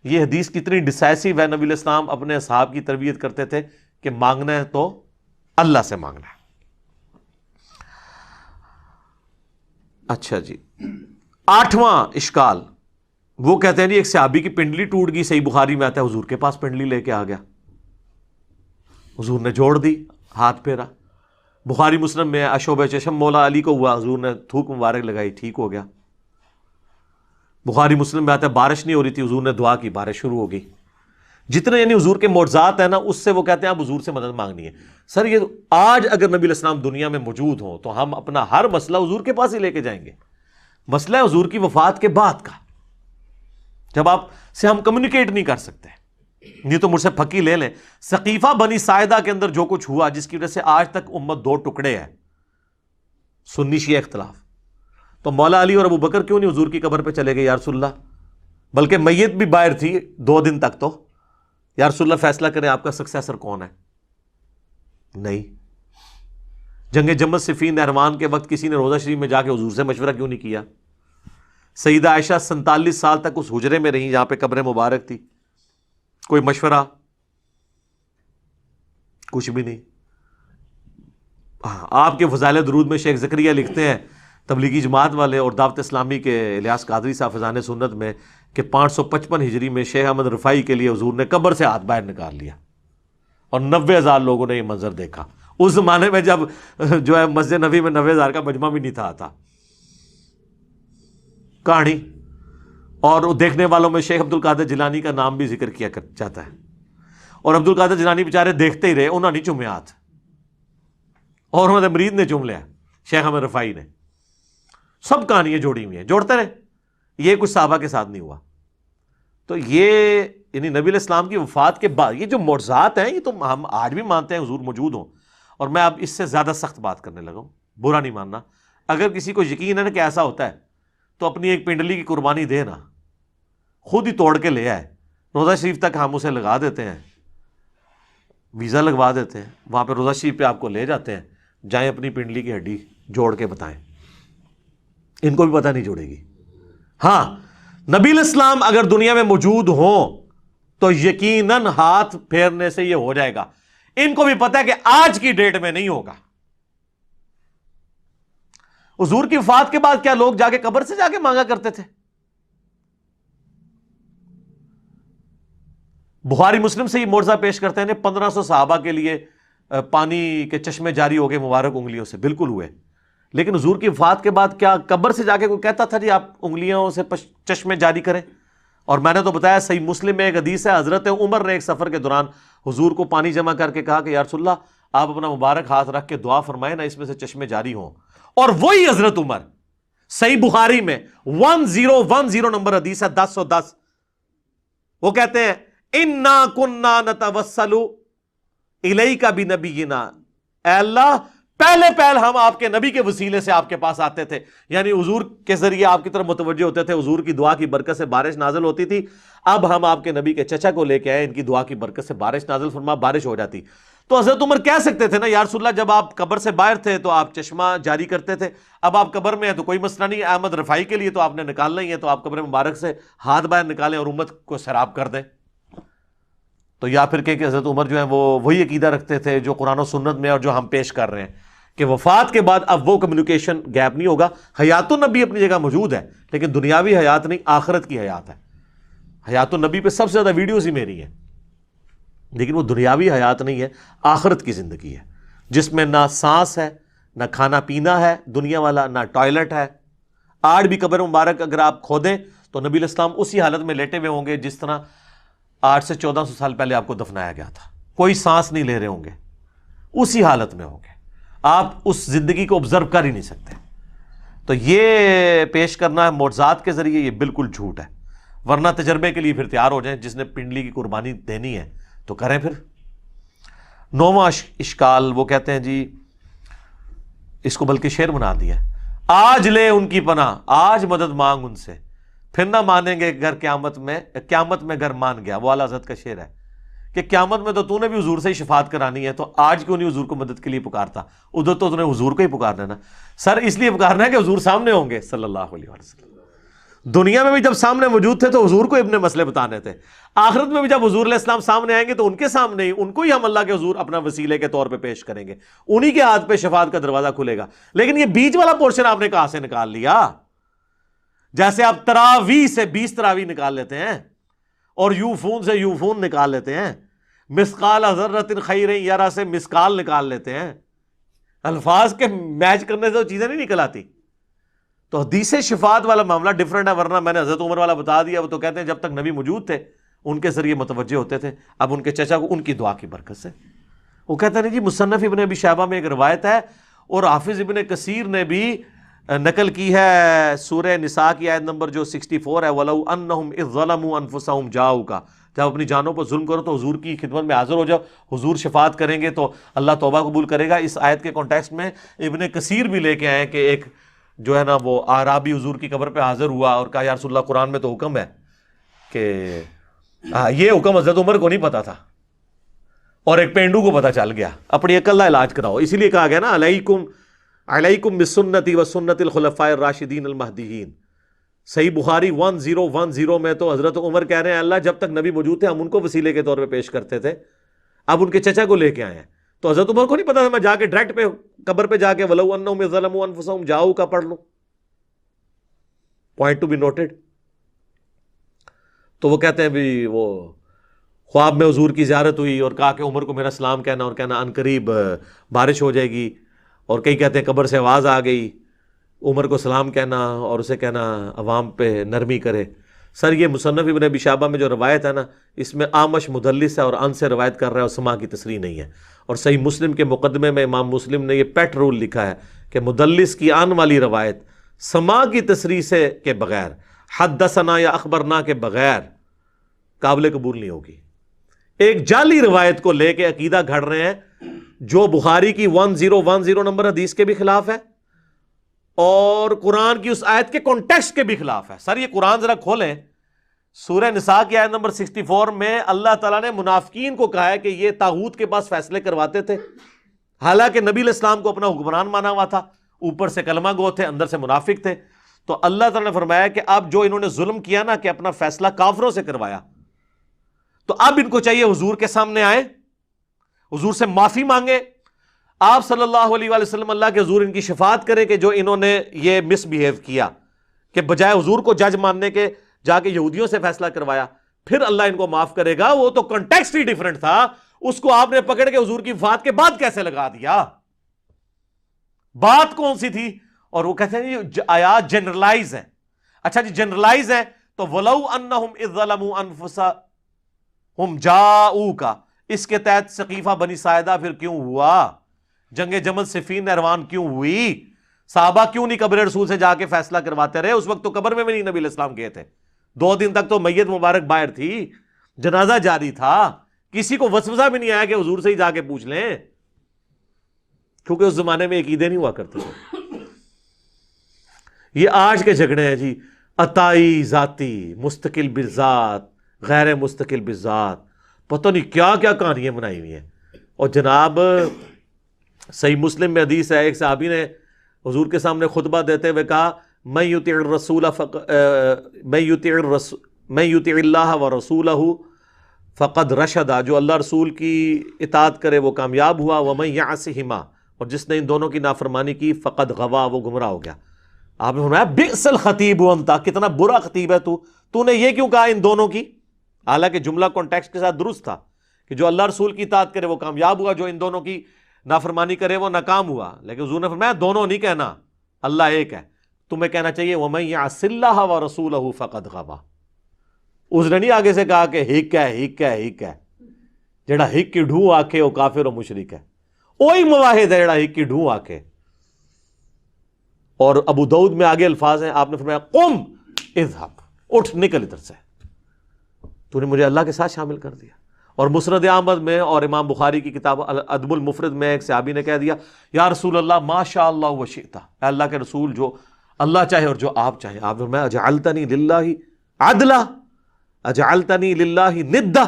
یہ حدیث کتنی ڈیسائسو ہے. نبی علیہ السلام اپنے اصحاب کی تربیت کرتے تھے کہ مانگنا ہے تو اللہ سے مانگنا ہے. اچھا جی، 8واں اشکال وہ کہتے ہیں ایک صحابی کی پنڈلی ٹوٹ گئی. صحیح بخاری میں آتا ہے حضور کے پاس پنڈلی لے کے آ گیا، حضور نے جوڑ دی، ہاتھ پھیرا. بخاری مسلم میں اشوب چشم مولا علی کو ہوا، حضور نے تھوک مبارک لگائی، ٹھیک ہو گیا. بخاری مسلم میں آتا ہے بارش نہیں ہو رہی تھی، حضور نے دعا کی، بارش شروع ہو گئی. جتنے یعنی حضور کے معجزات ہیں نا اس سے وہ کہتے ہیں آپ حضور سے مدد مانگنی ہے. سر یہ آج اگر نبی علیہ السلام دنیا میں موجود ہوں تو ہم اپنا ہر مسئلہ حضور کے پاس ہی لے کے جائیں گے. مسئلہ ہے حضور کی وفات کے بعد کا، جب آپ سے ہم کمیونیکیٹ نہیں کر سکتے. نہیں تو مجھ سے پھکی لے لیں. ثقیفہ بنی ساعدہ کے اندر جو کچھ ہوا جس کی وجہ سے آج تک امت دو ٹکڑے ہے، سنی شیعہ اختلاف، تو مولا علی اور ابو بکر کیوں نہیں حضور کی قبر پہ چلے گئے یا رسول اللہ؟ بلکہ میت بھی باہر تھی 2 دن تک. تو یا رسول اللہ فیصلہ کریں آپ کا سکسیسر کون ہے. نہیں. جنگ جمل صفین نہروان کے وقت کسی نے روضہ شریف میں جا کے حضور سے مشورہ کیوں نہیں کیا؟ سیدہ عائشہ 47 سال تک اس حجرے میں رہیں جہاں پہ قبر مبارک تھی، کوئی مشورہ کچھ بھی نہیں. آپ کے فضائل درود میں شیخ زکریا لکھتے ہیں تبلیغی جماعت والے اور دعوت اسلامی کے الیاس قادری صاحب فیضان سنت میں کہ 555 ہجری میں شیخ احمد رفاعی کے لیے حضور نے قبر سے ہاتھ باہر نکال لیا اور 90,000 لوگوں نے یہ منظر دیکھا. اس زمانے میں جب جو ہے مسجد نبوی میں 90,000 کا مجمع بھی نہیں تھا کہانی. اور دیکھنے والوں میں شیخ عبد القادر جیلانی کا نام بھی ذکر کیا جاتا ہے. اور عبد القادر جیلانی بیچارے دیکھتے ہی رہے, انہوں نے نہیں چومے ہاتھ, اور انہوں نے مرید نے چوم لیا, شیخ احمد رفاعی نے. سب کہانیاں جوڑی ہوئی ہیں, جوڑتے رہے. یہ کچھ صحابہ کے ساتھ نہیں ہوا. تو یہ یعنی نبی علیہ السلام کی وفات کے بعد یہ جو معجزات ہیں, یہ تو ہم آج بھی مانتے ہیں حضور موجود ہوں. اور میں اب اس سے زیادہ سخت بات کرنے لگا ہوں, برا نہیں ماننا. اگر کسی کو یقین ہے نا کہ ایسا ہوتا ہے تو اپنی ایک پنڈلی کی قربانی دے نا, خود ہی توڑ کے لے آئے. روضہ شریف تک ہم اسے لگا دیتے ہیں, ویزا لگوا دیتے ہیں, وہاں پہ روضہ شریف پہ آپ کو لے جاتے ہیں, جائیں اپنی پنڈلی کی ہڈی جوڑ کے بتائیں. ان کو بھی پتہ نہیں جوڑے گی. ہاں نبی علیہ السلام اگر دنیا میں موجود ہوں تو یقیناً ہاتھ پھیرنے سے یہ ہو جائے گا. ان کو بھی پتہ ہے کہ آج کی ڈیٹ میں نہیں ہوگا. حضور کی وفات کے بعد کیا لوگ جا کے قبر سے جا کے مانگا کرتے تھے؟ بخاری مسلم سے یہ معجزہ پیش کرتے ہیں 1500 صحابہ کے لیے پانی کے چشمے جاری ہو گئے مبارک انگلیوں سے, بالکل ہوئے. لیکن حضور کی وفات کے بعد کیا قبر سے جا کے کوئی کہتا تھا جی آپ انگلیوں سے چشمے جاری کریں؟ اور میں نے تو بتایا صحیح مسلم میں ایک حدیث ہے, حضرت عمر نے ایک سفر کے دوران حضور کو پانی جمع کر کے کہا کہ یا رسول اللہ آپ اپنا مبارک ہاتھ رکھ کے دعا فرمائیں نا, اس میں سے چشمے جاری ہوں. اور وہی حضرت عمر, صحیح بخاری میں 1010 نمبر حدیث ہے 1010, وہ کہتے ہیں اِنَّا كُنَّا نَتَوَسَّلُ إِلَيْكَ بِنَبِيِّنَا, اے اللہ پہلے ہم آپ کے نبی کے وسیلے سے آپ کے پاس آتے تھے, یعنی حضور کے ذریعے آپ کی طرف متوجہ ہوتے تھے, حضور کی دعا کی برکت سے بارش نازل ہوتی تھی. اب ہم آپ کے نبی کے چچا کو لے کے آئے, ان کی دعا کی برکت سے بارش نازل فرما, بارش ہو جاتی. تو حضرت عمر کہہ سکتے تھے نا یا رسول اللہ جب آپ قبر سے باہر تھے تو آپ چشمہ جاری کرتے تھے, اب آپ قبر میں ہیں تو کوئی مسئلہ نہیں, احمد رفاعی کے لیے تو آپ نے نکالنا ہی ہے, تو آپ قبر مبارک سے ہاتھ باہر نکالیں اور امت کو سیراب کر دیں. تو یا پھر کہ حضرت عمر جو ہیں وہ وہی عقیدہ رکھتے تھے جو قرآن و سنت میں اور جو ہم پیش کر رہے ہیں کہ وفات کے بعد اب وہ کمیونیکیشن گیپ نہیں ہوگا. حیات النبی اپنی جگہ موجود ہے, لیکن دنیاوی حیات نہیں, آخرت کی حیات ہے. حیات النبی پہ سب سے زیادہ ویڈیوز ہی میری ہیں, لیکن وہ دنیاوی حیات نہیں ہے, آخرت کی زندگی ہے جس میں نہ سانس ہے, نہ کھانا پینا ہے دنیا والا, نہ ٹوائلٹ ہے. آج بھی قبر مبارک اگر آپ کھودیں تو نبی علیہ السلام اسی حالت میں لیٹے ہوئے ہوں گے جس طرح 800 سے 1400 سال پہلے آپ کو دفنایا گیا تھا. کوئی سانس نہیں لے رہے ہوں گے, اسی حالت میں ہوں گے. آپ اس زندگی کو آبزرو کر ہی نہیں سکتے. تو یہ پیش کرنا ہے معجزات کے ذریعے, یہ بالکل جھوٹ ہے. ورنہ تجربے کے لیے پھر تیار ہو جائیں, جس نے پنڈلی کی قربانی دینی ہے تو کریں. پھر 9واں اشکال وہ کہتے ہیں جی اس کو بلکہ شعر بنا دیا, آج لے ان کی پناہ, آج مدد مانگ ان سے, پھر نہ مانیں گے گر قیامت میں گر مان گیا. وہ اعلیٰ حضرت کا شعر ہے کہ قیامت میں تو نے بھی حضور سے ہی شفاعت کرانی ہے, تو آج کیوں نہیں حضور کو مدد کے لیے پکارتا؟ ادھر تو نے حضور کو ہی پکارنا ہے نا سر, اس لیے پکارنا ہے کہ حضور سامنے ہوں گے صلی اللہ علیہ وسلم. دنیا میں بھی جب سامنے موجود تھے تو حضور کو اپنے مسئلے بتانے تھے, آخرت میں بھی جب حضور علیہ السلام سامنے آئیں گے تو ان کے سامنے ہی ان کو ہی ہم اللہ کے حضور اپنا وسیلے کے طور پہ پیش کریں گے, انہی کے ہاتھ پہ شفاعت کا دروازہ کھلے گا. لیکن یہ بیچ والا پورشن آپ نے کہاں سے نکال لیا؟ جیسے آپ تراویح سے 20 تراویح نکال لیتے ہیں اور یوفون سے یوفون نکال لیتے ہیں, مسقال ذرۃ خیر یرا سے مسقال نکال لیتے ہیں, الفاظ کے میچ کرنے سے وہ چیزیں نہیں نکل آتی. تو حدیث شفاعت والا معاملہ ڈیفرنٹ ہے. ورنہ میں نے حضرت عمر والا بتا دیا, وہ تو کہتے ہیں جب تک نبی موجود تھے ان کے ذریعے متوجہ ہوتے تھے, اب ان کے چچا کو ان کی دعا کی برکت سے. وہ کہتے ہیں جی مصنف ابن ابی شیبہ میں ایک روایت ہے اور حافظ ابن کثیر نے بھی نقل کی ہے سورہ نساء کی آیت نمبر جو 64 ہے, وَلَوْ أَنَّهُمْ إِذْ ظَلَمُوا أَنفُسَهُمْ جَاءُوكَ, جب اپنی جانوں پر ظلم کرو تو حضور کی خدمت میں حاضر ہو جاؤ, حضور شفاعت کریں گے تو اللہ توبہ قبول کرے گا. اس آیت کے کانٹیکسٹ میں ابن کثیر بھی لے کے آئے کہ ایک جو ہے نا وہ اعرابی حضور کی قبر پہ حاضر ہوا اور کہا یا رسول اللہ قرآن میں تو حکم ہے کہ یہ حکم حضرت عمر کو نہیں پتا تھا اور ایک پینڈو کو پتا چل گیا, اپنی عقل کا علاج کراؤ. اسی لیے کہا گیا نا علیکم بسنتی و سنت الخلفاء الراشدین المہدیین. صحیح بخاری 1010 میں تو حضرت عمر کہہ رہے ہیں اللہ جب تک نبی موجود تھے ہم ان کو وسیلے کے طور پہ پیش کرتے تھے, اب ان کے چچا کو لے کے آئے ہیں. تو حضرت عمر کو نہیں پتا تھا میں جا کے ڈائریکٹ پہ قبر پہ جا کے وَلَوْ أَنَّهُمْ إِذْ ظَلَمُوا أَنفُسَهُمْ جَاءُوكَ پڑھ لوں. Point to be noted. تو وہ کہتے ہیں بھی وہ خواب میں حضور کی زیارت ہوئی اور کہا کہ عمر کو میرا سلام کہنا اور کہنا ان قریب بارش ہو جائے گی. اور کئی کہتے ہیں قبر سے آواز آ گئی, عمر کو سلام کہنا اور اسے کہنا عوام پہ نرمی کرے. سر یہ مصنف ابن ابی شیبہ میں جو روایت ہے نا, اس میں آمش مدلس ہے اور ان سے روایت کر رہا ہے اور سما کی تصریح نہیں ہے. اور صحیح مسلم کے مقدمے میں امام مسلم نے یہ پیٹ رول لکھا ہے کہ مدلس کی آن والی روایت سما کی تصریح سے کے بغیر, حدثنا یا اخبرنا کے بغیر قابل قبول نہیں ہوگی. ایک جعلی روایت کو لے کے عقیدہ گھڑ رہے ہیں جو بخاری کی 1010 نمبر حدیث کے بھی خلاف ہے اور قرآن کی اس آیت کے کانٹیکسٹ کے بھی خلاف ہے. سر یہ قرآن ذرا کھولیں, سورہ نساء کی آیت نمبر 64 میں اللہ تعالیٰ نے منافقین کو کہا ہے کہ یہ طاغوت کے پاس فیصلے کرواتے تھے, حالانکہ نبی علیہ السلام کو اپنا حکمران مانا ہوا تھا, اوپر سے کلمہ گو تھے, اندر سے منافق تھے. تو اللہ تعالیٰ نے فرمایا کہ اب جو انہوں نے ظلم کیا نا کہ اپنا فیصلہ کافروں سے کروایا, تو اب ان کو چاہیے حضور کے سامنے آئے, حضور سے معافی مانگے, آپ صلی اللہ علیہ وآلہ وسلم اللہ کے حضور ان کی شفاعت کریں کہ جو انہوں نے یہ مس بیہیو کیا کہ بجائے حضور کو جج ماننے کے جا کے یہودیوں سے فیصلہ کروایا, پھر اللہ ان کو معاف کرے گا. وہ تو کنٹیکسٹ ہی ڈیفرنٹ تھا, اس کو آپ نے پکڑ کے حضور کی وفات کے بعد کیسے لگا دیا, بات کون سی تھی؟ اور وہ کہتے ہیں یہ آیات جنرلائز ہیں. اچھا جی جنرلائز ہے تو وَلَوْ أَنَّهُمْ إِذْ ظَلَمُوا أَنفُسَهُمْ جَاءُوكَ, اس کے تحت سقیفہ بنی ساعدہ پھر کیوں ہوا, جنگ جمل صفین نہروان کیوں ہوئی, صحابہ کیوں نہیں قبر رسول سے جا کے فیصلہ کرواتے رہے؟ اس وقت تو قبر میں بھی نہیں نبی علیہ السلام گئے تھے, 2 دن تک تو میت مبارک باہر تھی, جنازہ جاری تھا, کسی کو وسوسہ بھی نہیں آیا کہ حضور سے ہی جا کے پوچھ لیں, کیونکہ اس زمانے میں عقیدے نہیں ہوا کرتے تھے. یہ آج کے جھگڑے ہیں جی, عطائی ذاتی, مستقل بالذات, غیر مستقل بالذات, پتہ نہیں کیا کیا کہانیاں بنائی ہوئی ہیں. اور جناب صحیح مسلم میں حدیث ہے, ایک صحابی نے حضور کے سامنے خطبہ دیتے ہوئے کہا من یطع اللہ ورسولہ فقد رشد, جو اللہ رسول کی اطاعت کرے وہ کامیاب ہوا, ومن یعصہما, اور جس نے ان دونوں کی نافرمانی کی فقد غوا, وہ گمراہ ہو گیا. آپ نے فرمایا بئس الخطیب انت, کتنا برا خطیب ہے تو نے یہ کیوں کہا ان دونوں کی, حالانکہ جملہ کانٹیکسٹ کے ساتھ درست تھا کہ جو اللہ رسول کی اطاعت کرے وہ کامیاب ہوا, جو ان دونوں کی نافرمانی کرے وہ ناکام ہوا. لیکن حضور نے فرمایا دونوں نہیں کہنا, اللہ ایک ہے. تمہیں کہنا چاہیے وَمَن يَعْصِ اللَّهَ وَرَسُولَهُ فَقَدْ غَوَىٰ. اس نے نہیں آگے سے کہا کہ ہک ہے جڑا ہک کی ڈھو آکھے وہ کافر و مشرک ہے, وہی مواحد ہے جڑا ہک کی ڈھو آکھے. اور ابو داؤد میں آگے الفاظ ہیں, آپ نے فرمایا قم اذهب, اٹھ نکل ادھر سے, تو نے مجھے اللہ کے ساتھ شامل کر دیا. اور مسند احمد میں اور امام بخاری کی کتاب الادب المفرد میں ایک صحابی نے کہہ دیا یا رسول اللہ ما شاء اللہ وشئت, اے اللہ کے رسول جو اللہ چاہے اور جو آپ چاہے. آپ نے اجعلتنی للہ عدلا, اجعلتنی للہ ندا,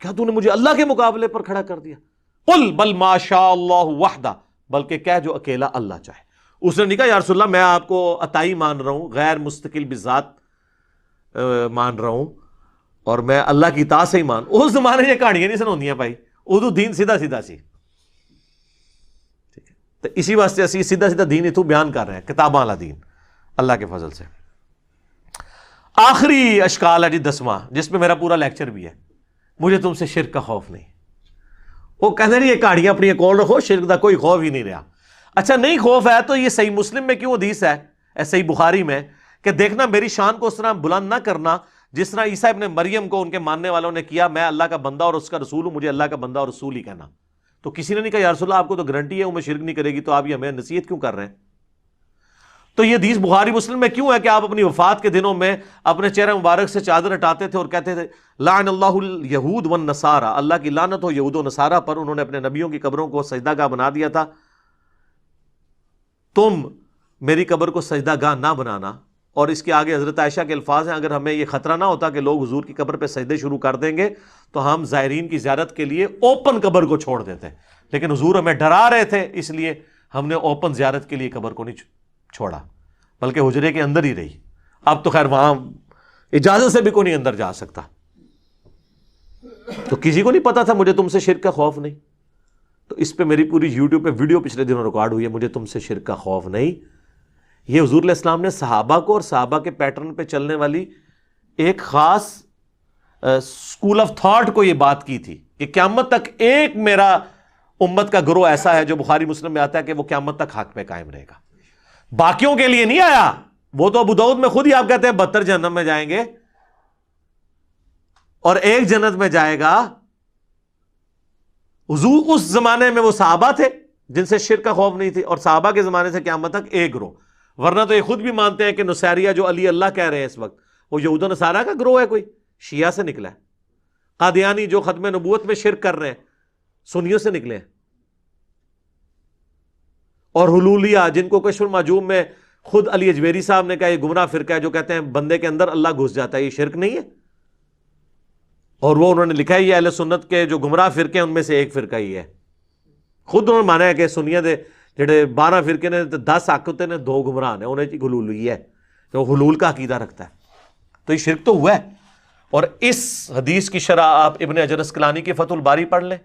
کیا تو نے مجھے اللہ کے مقابلے پر کھڑا کر دیا؟ قل بل ما شاء اللہ وحدہ, بلکہ کہہ جو اکیلا اللہ چاہے. اس نے نہیں کہا یا رسول اللہ میں آپ کو عطائی مان رہا ہوں, غیر مستقل بذات مان رہا ہوں, اور میں اللہ کی اطاعت سے ہی مان. اس زمانے یہ کہانیاں نہیں سناؤندی ہیں بھائی, اردو دین سیدھا سی. ٹھیک ہے, تو اسی واسطے اسی سیدھا دین اتو بیان کر رہے ہیں, کتاباں والا دین اللہ کے فضل سے. آخری اشکال ہے جی 10واں, جس میں میرا پورا لیکچر بھی ہے, مجھے تم سے شرک کا خوف نہیں. وہ کہتے ہیں یہ کہانیاں اپنی ایک اور رکھو, شرک کا کوئی خوف ہی نہیں رہا. اچھا نہیں خوف ہے تو یہ صحیح مسلم میں کیوں حدیث ہے, صحیح بخاری میں, کہ دیکھنا میری شان کو اس طرح بلند نہ کرنا جس طرح عیسیٰ ابن مریم کو ان کے ماننے والوں نے کیا, میں اللہ کا بندہ اور اس کا رسول ہوں, مجھے اللہ کا بندہ اور رسول ہی کہنا. تو کسی نے نہیں کہا یا رسول اللہ آپ کو تو گارنٹی ہے وہ میں شرک نہیں کرے گی, تو آپ یہ ہمیں نصیحت کیوں کر رہے ہیں؟ تو یہ حدیث بخاری مسلم میں کیوں ہے کہ آپ اپنی وفات کے دنوں میں اپنے چہرے مبارک سے چادر ہٹاتے تھے اور کہتے تھے لعن اللہ الیہود والنصارى, اللہ کی لعنت ہو یہود و نصارہ پر, انہوں نے اپنے نبیوں کی قبروں کو سجدہ گاہ بنا دیا تھا, تم میری قبر کو سجدہ گاہ نہ بنانا. اور اس کے آگے حضرت عائشہ کے الفاظ ہیں, اگر ہمیں یہ خطرہ نہ ہوتا کہ لوگ حضور کی قبر پہ سجدے شروع کر دیں گے تو ہم زائرین کی زیارت کے لیے اوپن قبر کو چھوڑ دیتے, لیکن حضور ہمیں ڈرا رہے تھے, اس لیے ہم نے اوپن زیارت کے لیے قبر کو نہیں چھوڑا, بلکہ حجرے کے اندر ہی رہی. اب تو خیر وہاں اجازت سے بھی کوئی نہیں اندر جا سکتا. تو کسی کو نہیں پتا تھا مجھے تم سے شرک کا خوف نہیں, تو اس پہ میری پوری یوٹیوب پہ ویڈیو پچھلے دنوں ریکارڈ ہوئی ہے, مجھے تم سے شرک کا خوف نہیں. یہ حضور علیہ السلام نے صحابہ کو اور صحابہ کے پیٹرن پہ چلنے والی ایک خاص اسکول آف تھاٹ کو یہ بات کی تھی کہ قیامت تک ایک میرا امت کا گروہ ایسا ہے جو بخاری مسلم میں آتا ہے کہ وہ قیامت تک حق پہ قائم رہے گا. باقیوں کے لیے نہیں آیا. وہ تو ابو داؤد میں خود ہی آپ کہتے ہیں 72 جہنم میں جائیں گے اور ایک جنت میں جائے گا. حضور اس زمانے میں وہ صحابہ تھے جن سے شرک کا خوف نہیں تھی، اور صحابہ کے زمانے سے قیامت تک ایک گروہ. ورنہ تو یہ خود بھی مانتے ہیں کہ نصیریہ جو علی اللہ کہہ رہے ہیں اس وقت وہ یہود و نصارہ کا گروہ ہے، کوئی شیعہ سے نکلا ہے. قادیانی جو ختم نبوت میں شرک کر رہے ہیں سنیوں سے نکلے ہیں. اور حلولیہ جن کو کشف المعجوم میں خود علی اجویری صاحب نے کہا یہ گمراہ فرقہ ہے، جو کہتے ہیں بندے کے اندر اللہ گھس جاتا ہے، یہ شرک نہیں ہے. اور وہ انہوں نے لکھا ہے یہ اہل سنت کے جو گمراہ فرقے ہیں ان میں سے ایک فرقہ ہی ہے. خود انہوں نے مانا ہے کہ سنیہ دے جڑے 12 فرقے نے 10 حق ہوتے نے 2 گمراہ نے، انہیں حلولی ہے جو حلول کا عقیدہ رکھتا ہے. تو یہ شرک تو ہوا ہے. اور اس حدیث کی شرح آپ ابن حجر اسقلانی کی فتح الباری پڑھ لیں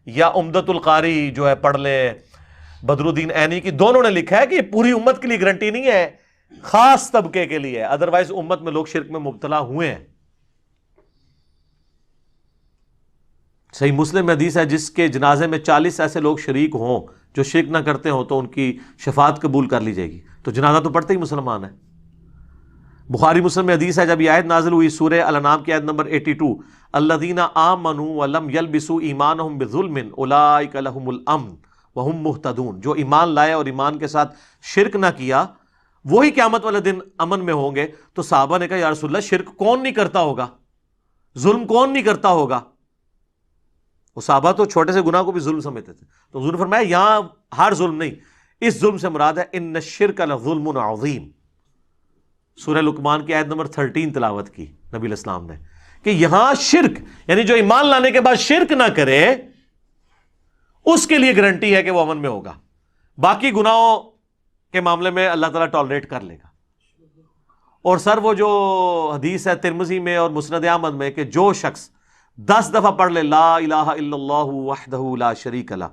یا عمدۃ القاری جو ہے پڑھ لیں بدر الدین عینی کی. دونوں نے لکھا ہے کہ یہ پوری امت کے لیے گارنٹی نہیں ہے، خاص طبقے کے لیے ہے. ادروائز امت میں لوگ شرک میں مبتلا ہوئے ہیں. صحیح مسلم میں حدیث ہے جس کے جنازے میں 40 ایسے لوگ شریک ہوں جو شرک نہ کرتے ہوں تو ان کی شفاعت قبول کر لی جائے گی. تو جنازہ تو پڑھتے ہی مسلمان ہے. بخاری مسلم میں حدیث ہے جب یہ آیت نازل ہوئی سورہ الانعام کی آیت نمبر 82 الذین آمنوا ولم یلبسوا ایمانہم بظلم اولئک لہم الامن وہم مہتدون، جو ایمان لائے اور ایمان کے ساتھ شرک نہ کیا وہی قیامت والے دن امن میں ہوں گے. تو صحابہ نے کہا یا رسول اللہ شرک کون نہیں کرتا ہوگا، ظلم کون نہیں کرتا ہوگا. وہ صحابہ تو چھوٹے سے گناہ کو بھی ظلم سمجھتے تھے. تو حضور نے فرمایا یہاں ہر ظلم نہیں، اس ظلم سے مراد ہے ان الشرک لظلم عظیم. سورہ لقمان کی آیت نمبر 13 تلاوت کی نبی علیہ السلام نے کہ یہاں شرک یعنی جو ایمان لانے کے بعد شرک نہ کرے اس کے لیے گارنٹی ہے کہ وہ امن میں ہوگا. باقی گناہوں کے معاملے میں اللہ تعالیٰ ٹالریٹ کر لے گا. اور سر وہ جو حدیث ہے ترمذی میں اور مسند احمد میں کہ جو شخص 10 دفعہ پڑھ لے لا الہ الا اللہ وحدہ لا شریک لہ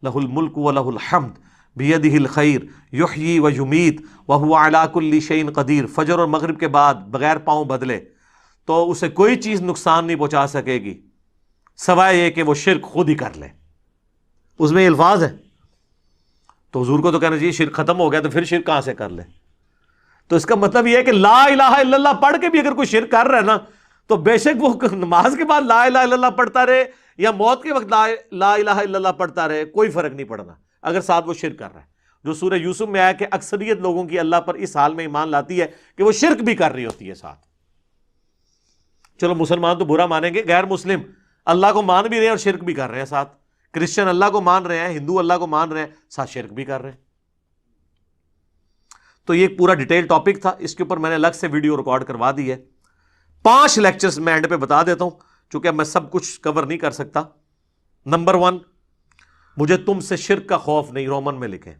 لہ الملک ولہ الحمد بیدہ الخیر یحیی و یمیت وہو علی کل شیء قدیر، فجر اور مغرب کے بعد بغیر پاؤں بدلے تو اسے کوئی چیز نقصان نہیں پہنچا سکے گی سوائے یہ کہ وہ شرک خود ہی کر لے. اس میں یہ الفاظ ہے. تو حضور کو تو کہنا چاہیے شرک ختم ہو گیا تو پھر شرک کہاں سے کر لے. تو اس کا مطلب یہ ہے کہ لا الہ الا اللہ پڑھ کے بھی اگر کوئی شرک کر رہا ہے نا تو بے شک وہ نماز کے بعد لا الہ الا اللہ پڑھتا رہے یا موت کے وقت لا الہ الا اللہ پڑھتا رہے کوئی فرق نہیں پڑنا اگر ساتھ وہ شرک کر رہا ہے. جو سورہ یوسف میں آیا کہ اکثریت لوگوں کی اللہ پر اس حال میں ایمان لاتی ہے کہ وہ شرک بھی کر رہی ہوتی ہے ساتھ. چلو مسلمان تو برا مانیں گے، غیر مسلم اللہ کو مان بھی رہے ہیں اور شرک بھی کر رہے ہیں ساتھ. کرسچن اللہ کو مان رہے ہیں، ہندو اللہ کو مان رہے ہیں، ساتھ شرک بھی کر رہے ہیں. تو یہ ایک پورا ڈیٹیل ٹاپک تھا، اس کے اوپر میں نے الگ سے ویڈیو ریکارڈ کروا دی ہے. 5 لیکچرز میں اینڈ پہ بتا دیتا ہوں چونکہ اب میں سب کچھ کور نہیں کر سکتا. نمبر 1 مجھے تم سے شرک کا خوف نہیں، رومن میں لکھیں.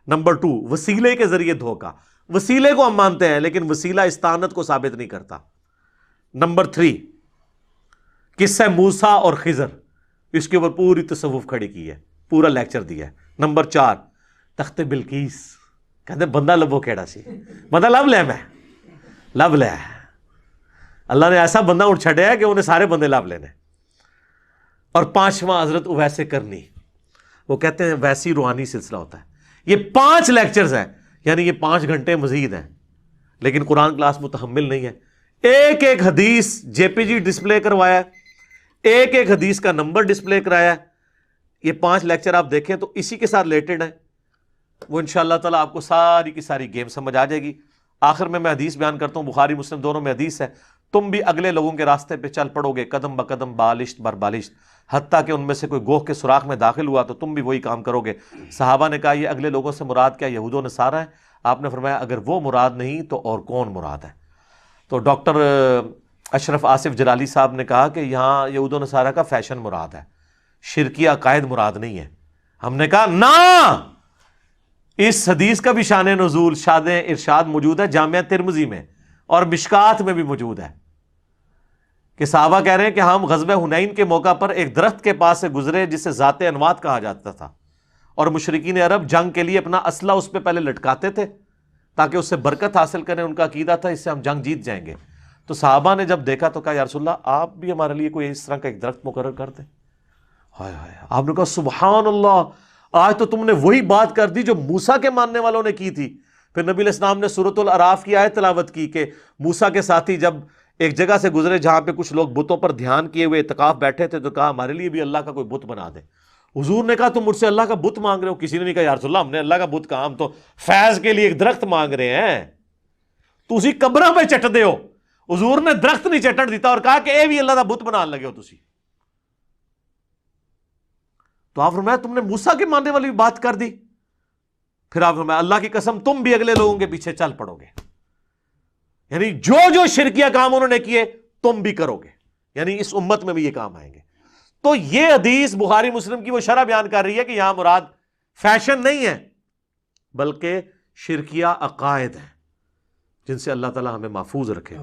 نمبر 2 وسیلے کے ذریعے دھوکہ، وسیلے کو ہم مانتے ہیں لیکن وسیلہ استعانت کو ثابت نہیں کرتا. نمبر 3 قصہ موسیٰ اور خضر، اس کے اوپر پوری تصوف کھڑی کی ہے، پورا لیکچر دیا ہے. نمبر 4 تخت بلقیس، کہتے بندہ لبو کیڑا سی بندہ لب لے میں لب لے. اللہ نے ایسا بندہ اٹھ چھڑیا ہے کہ انہیں سارے بندے لب لینے. اور 5واں حضرت اویس کرنی، وہ کہتے ہیں ویسی روحانی سلسلہ ہوتا ہے. یہ 5 لیکچرز ہیں یعنی یہ 5 گھنٹے مزید ہیں لیکن قرآن کلاس متحمل نہیں ہے. ایک ایک حدیث جے پی جی ڈسپلے کروایا ہے، ایک ایک حدیث کا نمبر ڈسپلے کرایا ہے. یہ 5 لیکچر آپ دیکھیں تو اسی کے ساتھ ریلیٹڈ ہیں. وہ انشاءاللہ تعالیٰ آپ کو ساری کی ساری گیم سمجھ آ جائے گی. آخر میں حدیث بیان کرتا ہوں، بخاری مسلم دونوں میں حدیث ہے، تم بھی اگلے لوگوں کے راستے پہ چل پڑو گے قدم بقدم بالشت بر بالشت، حتیٰ کہ ان میں سے کوئی گوہ کے سوراخ میں داخل ہوا تو تم بھی وہی کام کرو گے. صحابہ نے کہا یہ اگلے لوگوں سے مراد کیا یہود و نصارہ ہے؟ آپ نے فرمایا اگر وہ مراد نہیں تو اور کون مراد ہے؟ تو ڈاکٹر اشرف آصف جلالی صاحب نے کہا کہ یہاں یہود و نصارہ کا فیشن مراد ہے، شرکی عقائد مراد نہیں ہے. ہم نے کہا نا، اس حدیث کا بھی شان نزول شاد ارشاد موجود ہے جامعہ ترمذی میں اور مشکات میں بھی موجود ہے کہ صحابہ کہہ رہے ہیں کہ ہم غزوہ حنین کے موقع پر ایک درخت کے پاس سے گزرے جسے ذات انوات کہا جاتا تھا، اور مشرکین عرب جنگ کے لیے اپنا اسلحہ اس پہ پہلے لٹکاتے تھے تاکہ اس سے برکت حاصل کریں. ان کا عقیدہ تھا اس سے ہم جنگ جیت جائیں گے. تو صحابہ نے جب دیکھا تو کہا یا رسول اللہ آپ بھی ہمارے لیے کوئی اس طرح کا ایک درخت مقرر کر دیں. ہائے ہائے. آپ نے کہا سبحان اللہ، آج تو تم نے وہی بات کر دی جو موسیٰ کے ماننے والوں نے کی تھی. پھر نبی علیہ السلام نے سورۃ الاعراف کی آیت تلاوت کی کہ موسیٰ کے ساتھی جب ایک جگہ سے گزرے جہاں پہ کچھ لوگ بتوں پر دھیان کیے ہوئے اعتکاف بیٹھے تھے، تو کہا ہمارے لیے بھی اللہ کا کوئی بت بنا دیں. حضور نے کہا تم مجھ سے اللہ کا بت مانگ رہے ہو؟ کسی نے نہیں کہا یا رسول اللہ ہم نے اللہ کا بت کہا، ہم تو فیض کے لیے ایک درخت مانگ رہے ہیں. تو اسی قبراں پہ چٹ دے ہو. حضور نے درخت نہیں چٹن دیتا اور کہا کہ اے بھی اللہ کا بت بنا لگے ہو تسی. تو آپ فرمایا تم نے موسیٰ کے ماننے والی بات کر دی. پھر آپ فرمایا اللہ کی قسم تم بھی اگلے لوگوں کے پیچھے چل پڑو گے، یعنی جو جو شرکیہ کام انہوں نے کیے تم بھی کرو گے، یعنی اس امت میں بھی یہ کام آئیں گے. تو یہ حدیث بخاری مسلم کی وہ شرح بیان کر رہی ہے کہ یہاں مراد فیشن نہیں ہے بلکہ شرکیہ عقائد ہیں جن سے اللہ تعالی ہمیں محفوظ رکھے.